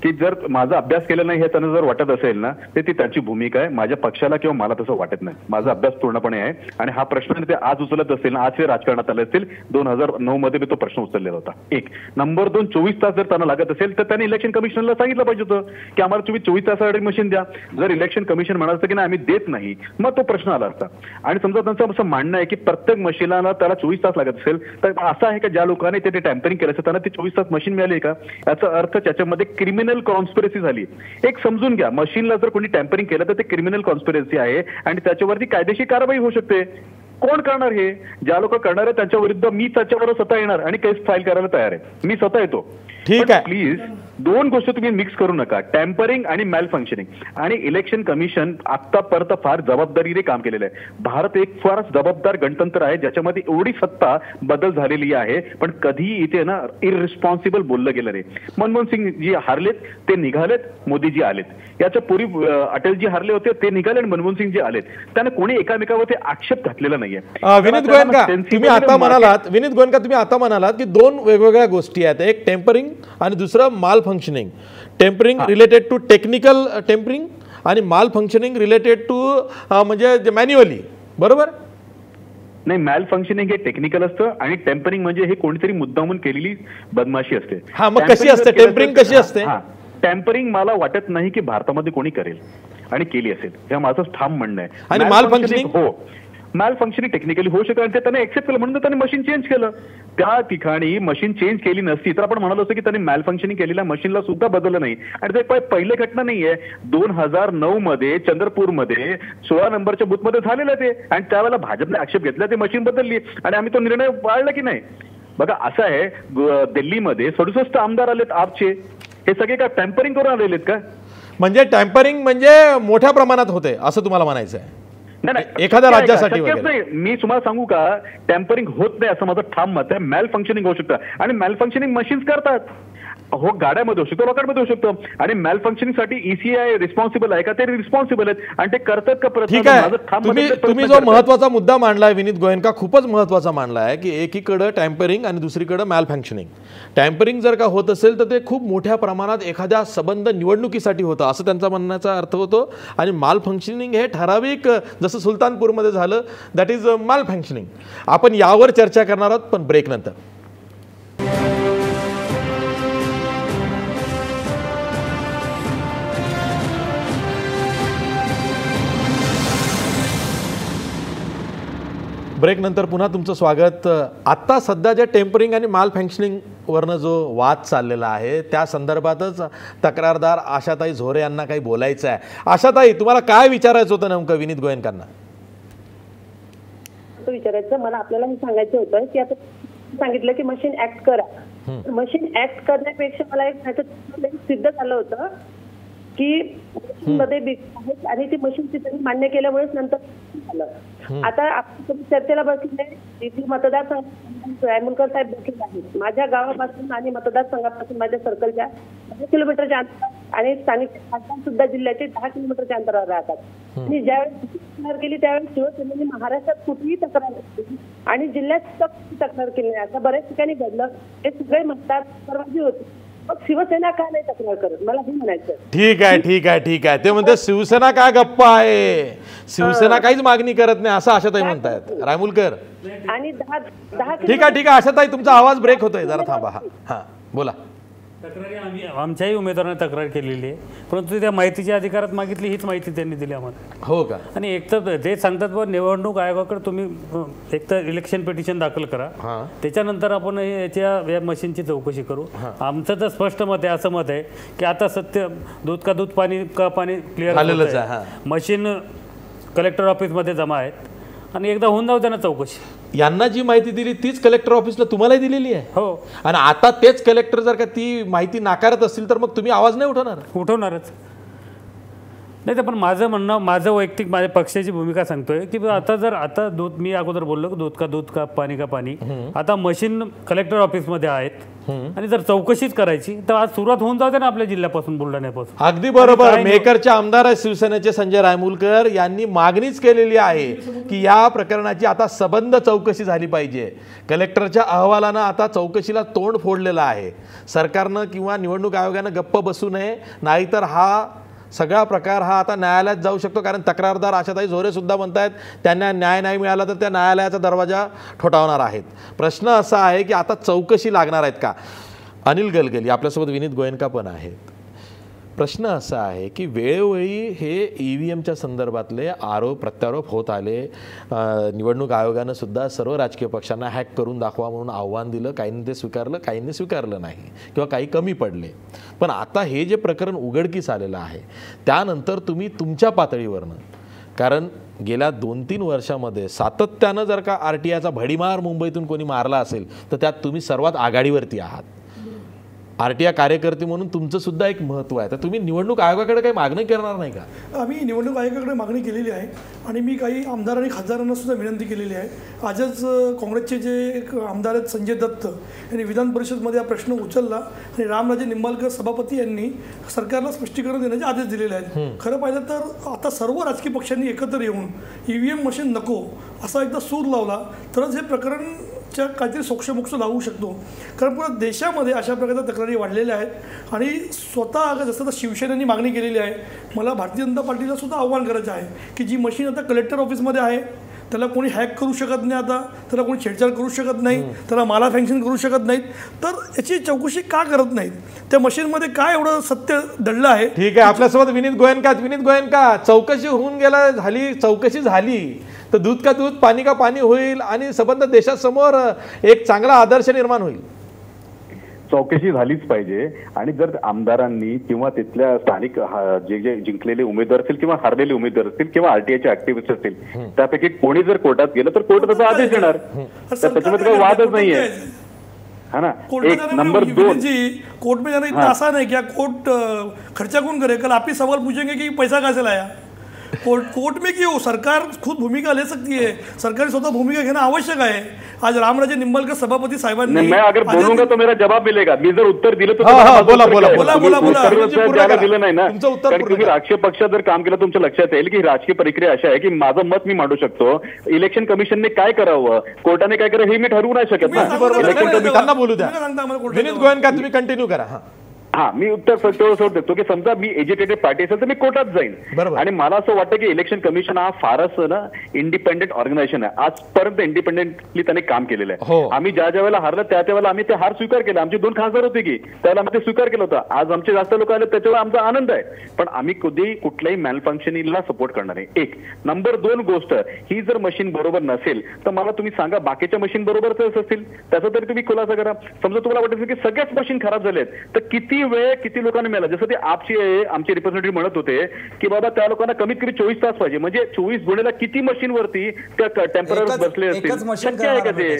की जर माझा अभ्यास केला नाही हे त्यांना जर वाटत असेल ना ते ती त्यांची भूमिका आहे. माझ्या पक्षाला किंवा मला तसं वाटत नाही. माझा अभ्यास पूर्णपणे आहे आणि हा प्रश्न ते आज उचलत असतील ना आज ते राजकारणात आले असतील. 2009 मध्ये मी तो प्रश्न उचललेला होता. एक नंबर 2 24 तास जर त्यांना लागत असेल तर त्यांनी इलेक्शन कमिशनला सांगितलं पाहिजे होतं की आम्हाला तुम्ही 24 तासासाठी मशीन द्या. जर इलेक्शन कमिशन म्हणाल असतं की नाही आम्ही देत नाही मग तो प्रश्न आला असता. आणि समजा त्यांचं असं म्हणणं आहे की प्रत्येक मशीनला त्याला 24 तास लागत असेल तर असं आहे का ज्या लोकांनी ते टॅम्परिंग केलं असेल त्यांना ते 24 तास मशीन मिळाली का. याचा अर्थ त्याच्यामध्ये क्रिमिनल कॉन्स्पिरसी एक समजून घ्या. मशीनला जर कोणी टॅम्परिंग केलं तर ते क्रिमिनल कॉन्स्पिरसी आहे आणि त्याच्यावरती कायदेशीर कारवाई होऊ शकते. कोण करणार हे. ज्या लोक करणार आहे त्यांच्या विरुद्ध मी त्याच्यावर स्वतः येणार आणि केस फाईल करायला तयार आहे. मी स्वतः येतो. ठीक आहे. प्लीज 2 गोष्टी तुम्ही मिक्स करू नका. टॅम्परिंग आणि मॅल फंक्शनिंग. आणि इलेक्शन कमिशन आतापर्यंत फार जबाबदारीने काम केलेलं आहे. भारत एक फार जबाबदार गणतंत्र आहे ज्याच्यामध्ये एवढी सत्ता बदल झालेली आहे पण कधीही इथे ना इररिस्पॉन्सिबल बोललं गेलं नाही. मनमोहन सिंग जी हारलेत ते निघालेत. मोदीजी आलेत. याच्या पूर्वी अटलजी हारले होते ते निघाले आणि मनमोहन सिंग जी आलेत त्यांना कोणी एकामेकावरती आक्षेप घातलेला नाहीये. विनीत गोयनका तुम्ही आता म्हणालात की 2 वेगवेगळ्या गोष्टी आहेत. एक टेम्परिंग आणि दुसरं malfunctioning. Tampering related to technical tampering आणि माल फंक्शनिंग रिलेटेड टू म्हणजे मॅन्युअली. बरोबर नाही. मॅल फंक्शनिंग हे टेक्निकल असतं आणि टेम्परिंग म्हणजे हे कोणीतरी मुद्दामून केलेली बदमाशी असते. हा मग कशी असते टेम्परिंग कशी असते. टॅम्परिंग मला वाटत नाही की भारतामध्ये कोणी करेल आणि केली असेल हे माझं ठाम म्हणणं आहे. आणि माल फंक्शनिंग हो मॅल फंक्शनिंग टेक्निकली होऊ शकतं आणि ते त्यांनी एक्सेप्ट केलं म्हणून त्यांनी मशीन चेंज केलं. त्या ठिकाणी मशीन चेंज केली नसती तर आपण म्हणालो असतो की त्यांनी मॅल फंक्शनिंग केलेल्या मशीनला सुद्धा बदललं नाही. आणि ते पहिली घटना नाहीये. 2009 मध्ये चंद्रपूरमध्ये 16 नंबरच्या बूथमध्ये झालेलं ते आणि त्यावेळेला भाजपने आक्षेप घेतला ते मशीन बदलली आणि आम्ही तो निर्णय पाळला की नाही. बघा असं आहे दिल्लीमध्ये 67 आमदार आलेत आपचे. हे सगळे का टॅम्परिंग करून आलेले आहेत का. म्हणजे टॅम्परिंग म्हणजे मोठ्या प्रमाणात होते असं तुम्हाला म्हणायचं आहे. नाही एखाद्या राज्यासाठी नाही. मी तुम्हाला सांगू का टॅम्परिंग होत नाही असं माझं ठाम मत आहे. मॅल फंक्शनिंग होऊ शकतं आणि मॅल फंक्शनिंग मशीन्स करतात. हो गाड्यामध्ये होऊ शकतो लोकांमध्ये होऊ शकतो आणि मॅल फंक्शनिंग साठी ECI रिस्पॉन्सिबल आहे का ते रिस्पॉन्सिबल आहेत आणि ते करतात का परत. ठीक आहे. तुम्ही जो महत्वाचा मुद्दा मांडलाय विनीत गोयनका खूपच महत्वाचा मांडला आहे की एकीकडे टॅम्परिंग आणि दुसरीकडे मॅल फंक्शनिंग. टॅम्परिंग जर का होत असेल तर ते खूप मोठ्या प्रमाणात एखाद्या संबंध निवडणुकीसाठी होतं असं त्यांचा म्हणण्याचा अर्थ होतो. आणि माल फंक्शनिंग हे ठराविक जसं सुलतानपूरमध्ये झालं दॅट इज माल फंक्शनिंग. आपण यावर चर्चा करणार आहोत पण ब्रेक नंतर. ब्रेक नंतर पुन्हा तुमचं स्वागत. आत्ता सध्या जे टेम्परिंग आणि माल फंक्शनिंगवरनं जो वाद चाललेला आहे त्या संदर्भातच तक्रारदार आशाताई झोरे यांना काही बोलायचं आहे. आशाताई तुम्हाला काय विचारायचं होतं नेमकं विनीत गोयनकांना. विचारायचं मला आपल्याला हे सांगायचं होतं की आता सांगितलं की मशीन ऍक्ट करा. मशीन ऍक्ट करण्यापेक्षा मला एक सिद्ध झालं होतं की मध्ये आणि ती मशीन त्यांनी मान्य केल्यामुळेच नंतर झालं. आता आपण चर्चेला बसले इथे मतदारसंघ रायमुलकर साहेब देखील आहेत. माझ्या गावापासून आणि मतदारसंघापासून माझ्या सर्कलच्या 10 किलोमीटरच्या अंतरावर आणि स्थानिक खासदार सुद्धा जिल्ह्याचे 10 किलोमीटरच्या अंतरावर राहतात. आणि ज्यावेळेस तक्रार केली त्यावेळेस शिवसेनेने महाराष्ट्रात कुठलीही तक्रार केली आणि जिल्ह्यात तक्रार केली नाही. असं बऱ्याच ठिकाणी घडलं. हे सगळे मतदार परवानगी होती. मग शिवसेना का नाही तक्रार करत मला हे म्हणायचं. ठीक आहे. ते म्हणते शिवसेना काय गप्पा आहे. शिवसेना काहीच मागणी करत नाही असं आशाताई म्हणतायत. रायमुलकर आणि 10 ठीक आहे आशाताई तुमचा आवाज ब्रेक होतोय जरा थांबा. हा बोला. तक्रारी आमच्याही उमेदवारांनी तक्रार केलेली आहे परंतु त्या माहितीच्या अधिकारात मागितली हीच माहिती त्यांनी दिली आम्हाला. हो का. आणि एक तर ते सांगतात बघ निवडणूक आयोगाकडे तुम्ही एक तर इलेक्शन पिटिशन दाखल करा त्याच्यानंतर आपण या मशीनची चौकशी करू. आमचं तर स्पष्ट मत आहे असं मत आहे की आता सत्य दूध का दूध पाणी का पाणी क्लिअर. मशीन कलेक्टर ऑफिसमध्ये जमा आहेत आणि एकदा होऊन जाऊ त्यांना चौकशी. यांना जी माहिती दिली तीच कलेक्टर ऑफिसला तुम्हालाही दिलेली आहे. हो, आणि आता तेच कलेक्टर जर का ती माहिती नाकारत असतील तर मग तुम्ही आवाज नाही उठवणार? उठवणारच नाही. तर पण माझं म्हणणं, माझं वैयक्तिक माझ्या पक्षाची भूमिका सांगतोय की आता दूध, मी अगोदर बोललो की दूध का दूध का पाणी का पाणी, आता मशीन कलेक्टर ऑफिसमध्ये आहेत आणि जर चौकशीच करायची तर आज सुरुवात होऊन जाते ना आपल्या जिल्ह्यापासून, बुलढाण्यापासून. अगदी बरोबर. मेकरचे आमदार आहेत शिवसेनेचे संजय रायमुलकर यांनी मागणीच केलेली आहे की या प्रकरणाची आता सबंध चौकशी झाली पाहिजे. कलेक्टरच्या अहवालानं आता चौकशीला तोंड फोडलेलं आहे. सरकारनं किंवा निवडणूक आयोगानं गप्प बसू नये, नाहीतर हा सगळा प्रकार हा आता न्यायालयात जाऊ शकतो. कारण तक्रारदार आशाताई झोरे सुद्धा म्हणतायत त्यांना न्याय नाही मिळाला तर त्या न्यायालयाचा दरवाजा ठोठावणार आहेत. प्रश्न असा आहे की आता चौकशी लागणार आहेत का? अनिल गलगली आपल्यासोबत, विनीत गोयंका पण आहेत. प्रश्न असा आहे की वेळोवेळी हे EVMच्या संदर्भातले आरोप प्रत्यारोप होत आले. निवडणूक आयोगानं सुद्धा सर्व राजकीय पक्षांना हॅक करून दाखवा म्हणून आव्हान दिलं. काहींनी ते स्वीकारलं, काहींनी स्वीकारलं नाही किंवा काही कमी पडले. पण आता हे जे प्रकरण उघडकीस आलेलं आहे त्यानंतर तुम्ही तुमच्या पातळीवरनं, कारण गेल्या 2-3 वर्षामध्ये सातत्यानं जर का RTIचा भडीमार मुंबईतून कोणी मारला असेल तर त्यात तुम्ही सर्वात आघाडीवरती आहात. RTI कार्यकर्ते म्हणून तुमचं सुद्धा एक महत्त्व आहे. तर तुम्ही निवडणूक आयोगाकडे काही मागणी करणार नाही का? आम्ही निवडणूक आयोगाकडे मागणी केलेली आहे आणि मी काही आमदार आणि खासदारांना सुद्धा विनंती केलेली आहे. आजच काँग्रेसचे जे आमदार आहेत संजय दत्त यांनी विधान परिषदमध्ये हा प्रश्न उचलला आणि रामराजे निंबाळकर सभापती यांनी सरकारला स्पष्टीकरण देण्याचे आदेश दिलेले आहेत. खरं पाहिलं तर आता सर्व राजकीय पक्षांनी एकत्र येऊन EVM मशीन नको असा एकदा सूर लावला तरच हे प्रकरण काहीतरी सोक्षमोक्ष लावू शकतो. कारण पुन्हा देशामध्ये अशा प्रकारच्या तक्रारी वाढलेल्या आहेत आणि स्वतः जसं तर शिवसेनेने मागणी केलेली आहे, मला भारतीय जनता पार्टीला सुद्धा आव्हान करायचं आहे की जी मशीन आता कलेक्टर ऑफिसमध्ये आहे त्याला कोणी हॅक करू शकत नाही, आता त्याला कोणी छेडछाड करू शकत नाही, त्याला माला फॅक्शन करू शकत नाहीत. तर याची चौकशी का करत नाहीत? त्या मशीनमध्ये काय एवढं सत्य दडलं आहे? ठीक आहे. आपल्यासोबत विनीत गोयंका, चौकशी होऊन गेला, चौकशी झाली तर दूध का दूध पाणी का पाणी होईल आणि संबंध देशासमोर एक चांगला आदर्श निर्माण होईल. चौकशी झालीच पाहिजे. आणि जर आमदारांनी किंवा तिथल्या स्थानिक जे जिंकलेले उमेदवार असतील किंवा हारलेले उमेदवार असतील किंवा RTIचे ऍक्टिव्हिस्ट असतील त्यापैकी कोणी जर कोर्टात गेलं तर कोर्ट त्याचा आदेश देणार. तर त्याच्यामध्ये काही वादच नाहीये, है ना. एक नंबर 2, कोर्ट में जाना इतना आसान है क्या? कोर्ट खर्चा कौन करे? कल आप ही सवाल पूछेंगे कि पैसा कहाँ से लाया? कोर्ट में क्यों? सरकार खुद भूमिका ले सकती है. सरकारी स्वतः भूमिका घेणं आवश्यक आहे. आज रामराजे निंबाळकर सभापती साहेबांनी, मैं अगर बोलूंगा तो मेरा जवाब मिलेगा. मी जर उत्तर दिलं तर बोला दिलं नाही ना. कारण तुम्ही राजकीय पक्षात जर काम केलं तुमच्या लक्षात येईल की राजकीय प्रक्रिया अशा आहे की माझं मत मी मांडू शकतो. इलेक्शन कमिशनने काय करावं, कोर्टाने काय करावं हे मी ठरवू नाही शकत ना. त्यांना बोलू द्या. विनीत गोयंका तुम्ही कंटिन्यू करा. मी उत्तर सोड देतो की समजा मी एज्युकेटेड पार्टी असेल तर मी कोर्टात जाईन. आणि मला असं वाटतं की इलेक्शन कमिशन हा फारच ना इंडिपेंडेंट ऑर्गनायझेशन आहे. आजपर्यंत इंडिपेंडेंटली त्यांनी काम केलेलं आहे. आम्ही ज्या वेळेला हारलं त्या वेळेला आम्ही ते हार स्वीकार केला. आमचे 2 खासदार होते की त्यावेळेला आम्ही ते स्वीकार केलं होतं. आज आमचे जास्त लोक आले त्याच्यावर आमचा आनंद आहे. पण आम्ही कधी कुठल्याही मॅलफंक्शनिंगला सपोर्ट करणार आहे. एक. नंबर 2 गोष्ट, ही जर मशीन बरोबर नसेल तर मला तुम्ही सांगा बाकीच्या मशीन बरोबरच असतील त्याचा तरी तुम्ही खुलासा करा. समजा तुम्हाला वाटत की सगळ्याच मशीन खराब झालेत तर किती वेळ किती लोकांना मिळाला? जसं ते आमचे रिप्रेझेंटेटिव्ह म्हणत होते की बाबा त्या लोकांना कमीत कमी 24 तास पाहिजे. म्हणजे 24 गुणेला किती मशीन वरती त्या टेम्पररी बसले असतील? शक्य आहे का ते?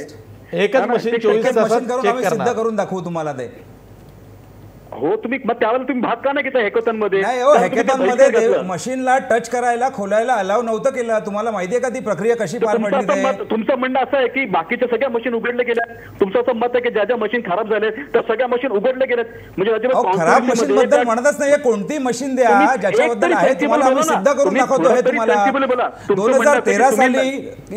एकच मशीन 24 तासात चेक सिद्ध करून दाखवू तुम्हाला ते. हो, तुम्ही मग त्यावेळेला तुम्ही भाग का नाही घेता हॅकेथॉनमध्ये? हॅकेथॉनमध्ये मशीनला टच करायला खोलायला अलाव नव्हतं केलं. तुम्हाला माहितीये का ती प्रक्रिया कशी पार पडली? तुमचं म्हणणं असं आहे की बाकीच्या सगळ्या मशीन उघडल्या गेल्या. तुमचं असं मत आहे की ज्या ज्या मशीन खराब झाल्या त्या सगळ्या मशीन उघडल्या गेल्यात. म्हणजे खराब मशीन बद्दल म्हणतच नाहीये. कोणती मशीन द्या ज्याच्याबद्दल आहे तुम्हाला आम्ही सिद्ध करून दाखवतो. हे तुम्हाला 2013 साली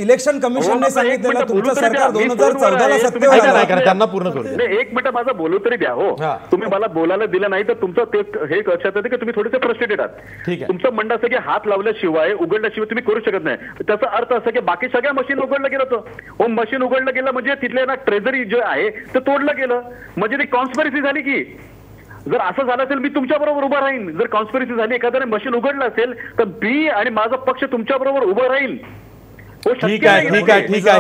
इलेक्शन कमिशनने सांगितलेलं तुमचं सरकार 2014ला सत्तेवर आलं. त्यांना पूर्ण करू द्या. एक मिनिट माझा बोलू तरी द्या. हो, तुम्ही मला बोलायला दिलं नाही तर तुमचं ते हे लक्षात येते की तुम्ही थोडेसे फ्रस्ट्रेटेड आहात. तुमचं म्हणणं असं की हात लावल्याशिवाय उघडल्याशिवाय तुम्ही करू शकत नाही. त्याचा अर्थ असा की बाकी सगळ्या मशीन उघडलं गेलं होतं. हो, मशीन उघडलं गेलं म्हणजे तिथले ना ट्रेझरी जे आहे ते तोडलं गेलं. म्हणजे ती कॉन्स्पिरसी झाली की जर असं झालं असेल मी तुमच्या बरोबर उभं राहीन. जर कॉन्स्पिरसी झाली एखाद्याने मशीन उघडलं असेल तर मी आणि माझा पक्ष तुमच्या बरोबर उभं राहील. ठीक आहे.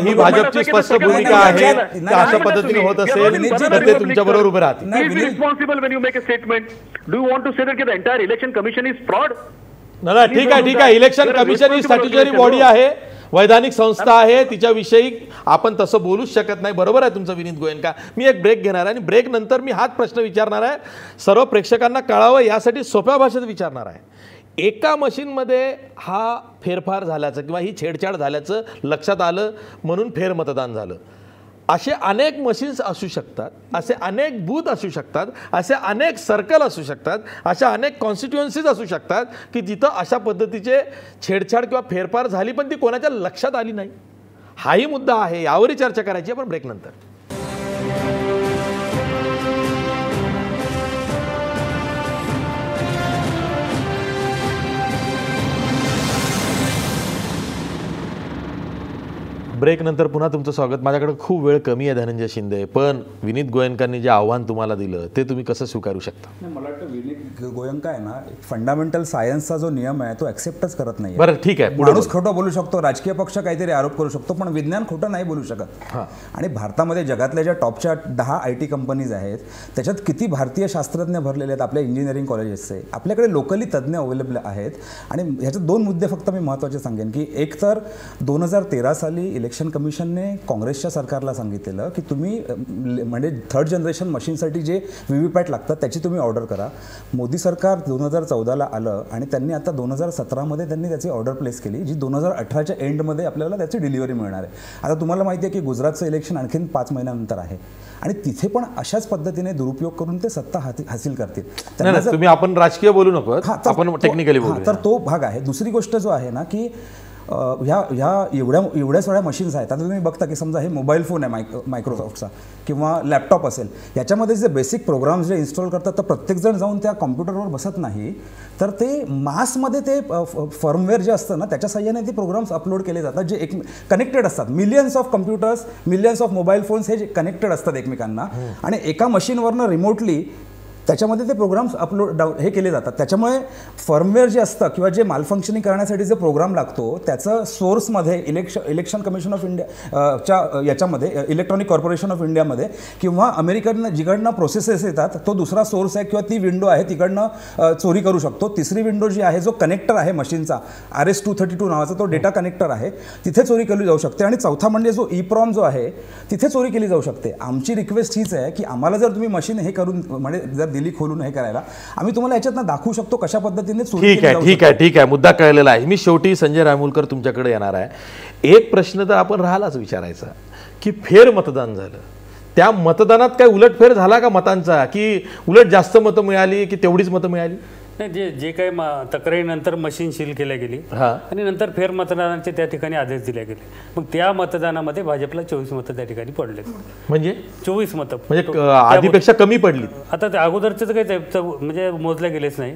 ही भाजपची स्पष्ट भूमिका आहे. अशा पद्धतीने होत असेल तर ते तुमच्या बरोबर उभे राहतील. Responsible when you make a statement. Do you want to say that the entire election commission is fraud? नाही ठीक आहे ठीक आहे. इलेक्शन कमिशन ही स्टॅट्युटरी बॉडी आहे, वैधानिक संस्था आहे, तिच्याविषयी आपण तसं बोलूच शकत नाही. बरोबर आहे तुमचं विनीत गोयंका. मी एक ब्रेक घेणार आहे आणि ब्रेक नंतर मी हाच प्रश्न विचारणार आहे, सर्व प्रेक्षकांना कळावं यासाठी सोप्या भाषेत विचारणार आहे. एका मशीनमध्ये हा फेरफार झाल्याचं किंवा ही छेडछाड झाल्याचं लक्षात आलं म्हणून फेरमतदान झालं. असे अनेक मशीन्स असू शकतात, असे अनेक बूथ असू शकतात, असे अनेक सर्कल असू शकतात, अशा अनेक कॉन्स्टिट्युएन्सीज असू शकतात की जिथं अशा पद्धतीचे छेडछाड किंवा फेरफार झाली पण ती कोणाच्या लक्षात आली नाही. हाही मुद्दा आहे, यावरही चर्चा करायची आहे, पण ब्रेक नंतर. ब्रेक नंतर पुन्हा तुमचं स्वागत. माझ्याकडे खूप वेळ कमी आहे धनंजय शिंदे, पण विनीत गोयंकांनी जे आव्हान तुम्हाला दिलं ते तुम्ही कसं स्वीकारू शकता? मला वाटतं विनीत गोयंका आहे ना, फंडामेंटल सायन्सचा जो नियम आहे तो ऍक्सेप्टच करत नाही. बरं ठीक आहे, माणूस खोटं बोलू शकतो, राजकीय पक्ष काहीतरी आरोप करू शकतो, पण विज्ञान खोटं नाही बोलू शकत. आणि भारतामध्ये जगातल्या ज्या टॉपच्या 10 IT कंपनीज आहेत त्याच्यात किती भारतीय शास्त्रज्ञ भरलेले आहेत आपल्या इंजिनिअरिंग कॉलेजेसचे. आपल्याकडे लोकली तज्ज्ञ अवेलेबल आहेत. आणि ह्याच्यात 2 मुद्दे फक्त मी महत्त्वाचे सांगेन की एक तर 2013 साली इलेक्शन कमिशनने काँग्रेसच्या सरकारला सांगितलेलं की तुम्ही म्हणजे 3rd जनरेशन मशीनसाठी जे VVPAT लागतात त्याची तुम्ही ऑर्डर करा. मोदी सरकार 2014ला आलं आणि त्यांनी आता 2017मध्ये त्यांनी त्याची ऑर्डर प्लेस केली, जी 2018च्या एंडमध्ये आपल्याला त्याची डिलिव्हरी मिळणार आहे. आता तुम्हाला माहिती आहे की गुजरातचं इलेक्शन आणखीन 5 महिन्यानंतर आहे आणि तिथे पण अशाच पद्धतीने दुरुपयोग करून ते सत्ता हासिल करतील. तुम्ही आपण राजकीय बोलू नको, आपण टेक्निकली बोलू. तर तो भाग आहे. दुसरी गोष्ट जो आहे ना की ह्या एवढ्या सगळ्या मशीन्स आहेत. आता तुम्ही बघता की समजा हे मोबाईल फोन आहे मायक्रोसॉफ्टचा किंवा लॅपटॉप असेल, याच्यामध्ये जे बेसिक प्रोग्राम्स जे इन्स्टॉल करतात तर प्रत्येकजण जाऊन त्या कॉम्प्युटरवर बसत नाही, तर ते मासमध्ये ते फर्मवेअर जे असतं ना त्याच्या साह्याने ते प्रोग्राम्स अपलोड केले जातात जे कनेक्टेड असतात. Millions of computers, millions of mobile phones हे जे कनेक्टेड असतात एकमेकांना आणि एका मशीनवरनं रिमोटली त्याच्यामध्ये ते प्रोग्राम्स अपलोड हे केले जातात. त्याच्यामुळे फर्मवेअर जे असतं किंवा जे मालफंक्शनिंग करण्यासाठी जे प्रोग्राम लागतो त्याचं सोर्समध्ये इलेक्शन कमिशन ऑफ इंडिया याच्यामध्ये इलेक्ट्रॉनिक कॉर्पोरेशन ऑफ इंडियामध्ये किंवा अमेरिकेनं जिकडनं प्रोसेसेस येतात तो दुसरा सोर्स आहे किंवा ती विंडो आहे तिकडनं चोरी करू शकतो. तिसरी विंडो जी आहे जो कनेक्टर आहे मशीनचा RS-232 नावाचा तो डेटा कनेक्टर आहे, तिथे चोरी केली जाऊ शकते. आणि चौथा म्हणजे जो EEPROM जो आहे तिथे चोरी केली जाऊ शकते. आमची रिक्वेस्ट हीच आहे की आम्हाला जर तुम्ही मशीन हे करून म्हणजे जर दिली खोलून हे करायला, आम्ही तुम्हाला याच्यातनं दाखवू शकतो कशा पद्धतीने. ठीक आहे, मुद्दा कळलेला आहे. मी शेवटी संजय रामोलकर तुमच्याकडे येणार आहे. एक प्रश्न तर आपण राहिलाच विचारायचा की फेर मतदान झालं, त्या मतदानात काय उलटफेर झाला का मतांचा, की उलट जास्त मतं मिळाली की तेवढीच मतं मिळाली? नाही, जे काही तक्रारीनंतर मशीन सील केल्या गेली आणि नंतर फेरमतदानाचे त्या ठिकाणी आदेश दिले गेले. मग त्या मतदानामध्ये भाजपला 24 मतं त्या ठिकाणी पडले. म्हणजे 24 मतं म्हणजे आधीपेक्षा कमी पडली. आता ते अगोदरचं काही म्हणजे मोजल्या गेलेच नाही.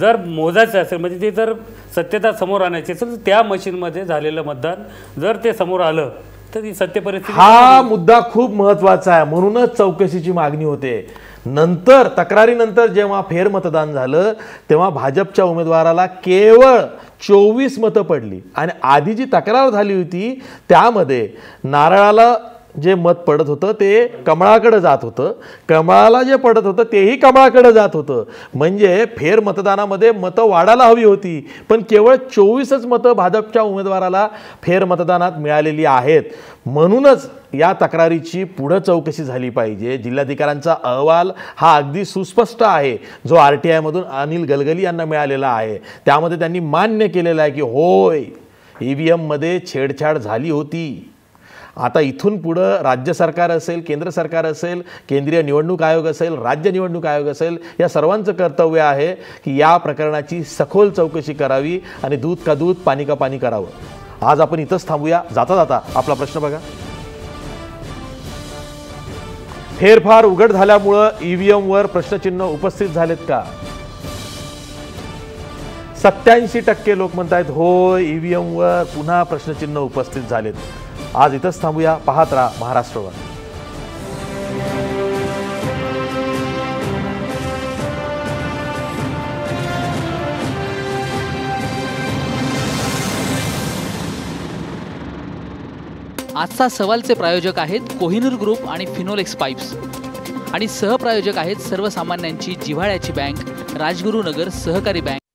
जर मोजायचं असेल म्हणजे ते जर सत्यता समोर आणायची असेल तर त्या मशीनमध्ये झालेलं मतदान जर ते समोर आलं तर ती सत्य परिस्थिती. हा मुद्दा खूप महत्वाचा आहे, म्हणूनच चौकशीची मागणी होते. नंतर तक्रारीनंतर जेव्हा फेरमतदान झालं तेव्हा भाजपच्या उमेदवाराला केवळ 24 मतं पडली आणि आधी जी तक्रार झाली होती त्यामध्ये नारळाला जे मत पडत होतं ते कमळाकडे जात होतं, कमळाला जे पडत होतं तेही कमळाकडे जात होतं. म्हणजे फेरमतदानामध्ये मतं वाढायला हवी होती, पण केवळ 24च मतं भाजपच्या उमेदवाराला फेरमतदानात मिळालेली आहेत. म्हणूनच या तक्रारीची पुढे चौकशी झाली पाहिजे. जिल्हाधिकाऱ्यांचा अहवाल हा अगदी सुस्पष्ट आहे जो RTI मधून अनिल गलगली यांना मिळालेला आहे. त्यामध्ये त्यांनी मान्य केलेलं आहे की होय, EVM मध्ये छेडछाड झाली होती. आता इथून पुढं राज्य सरकार असेल, केंद्र सरकार असेल, केंद्रीय निवडणूक आयोग असेल, राज्य निवडणूक आयोग असेल, या सर्वांचं कर्तव्य आहे की या प्रकरणाची सखोल चौकशी करावी आणि दूध का दूध पाणी का पाणी करावं. आज आपण इथंच थांबूया. जाता जाता आपला प्रश्न बघा. फेरफार उघड झाल्यामुळं EVM वर प्रश्नचिन्ह उपस्थित झालेत का? 87% लोक म्हणतायत होय, EVM वर पुन्हा प्रश्नचिन्ह उपस्थित झालेत. आज इथंच थांबूया. पाहत राहा महाराष्ट्रवर. आजचा सवालचे प्रायोजक आहेत कोहिनूर ग्रुप आणि फिनोलेक्स पाईप्स आणि सहप्रायोजक आहेत सर्वसामान्यांची जिव्हाळ्याची बँक राजगुरुनगर सहकारी बँक.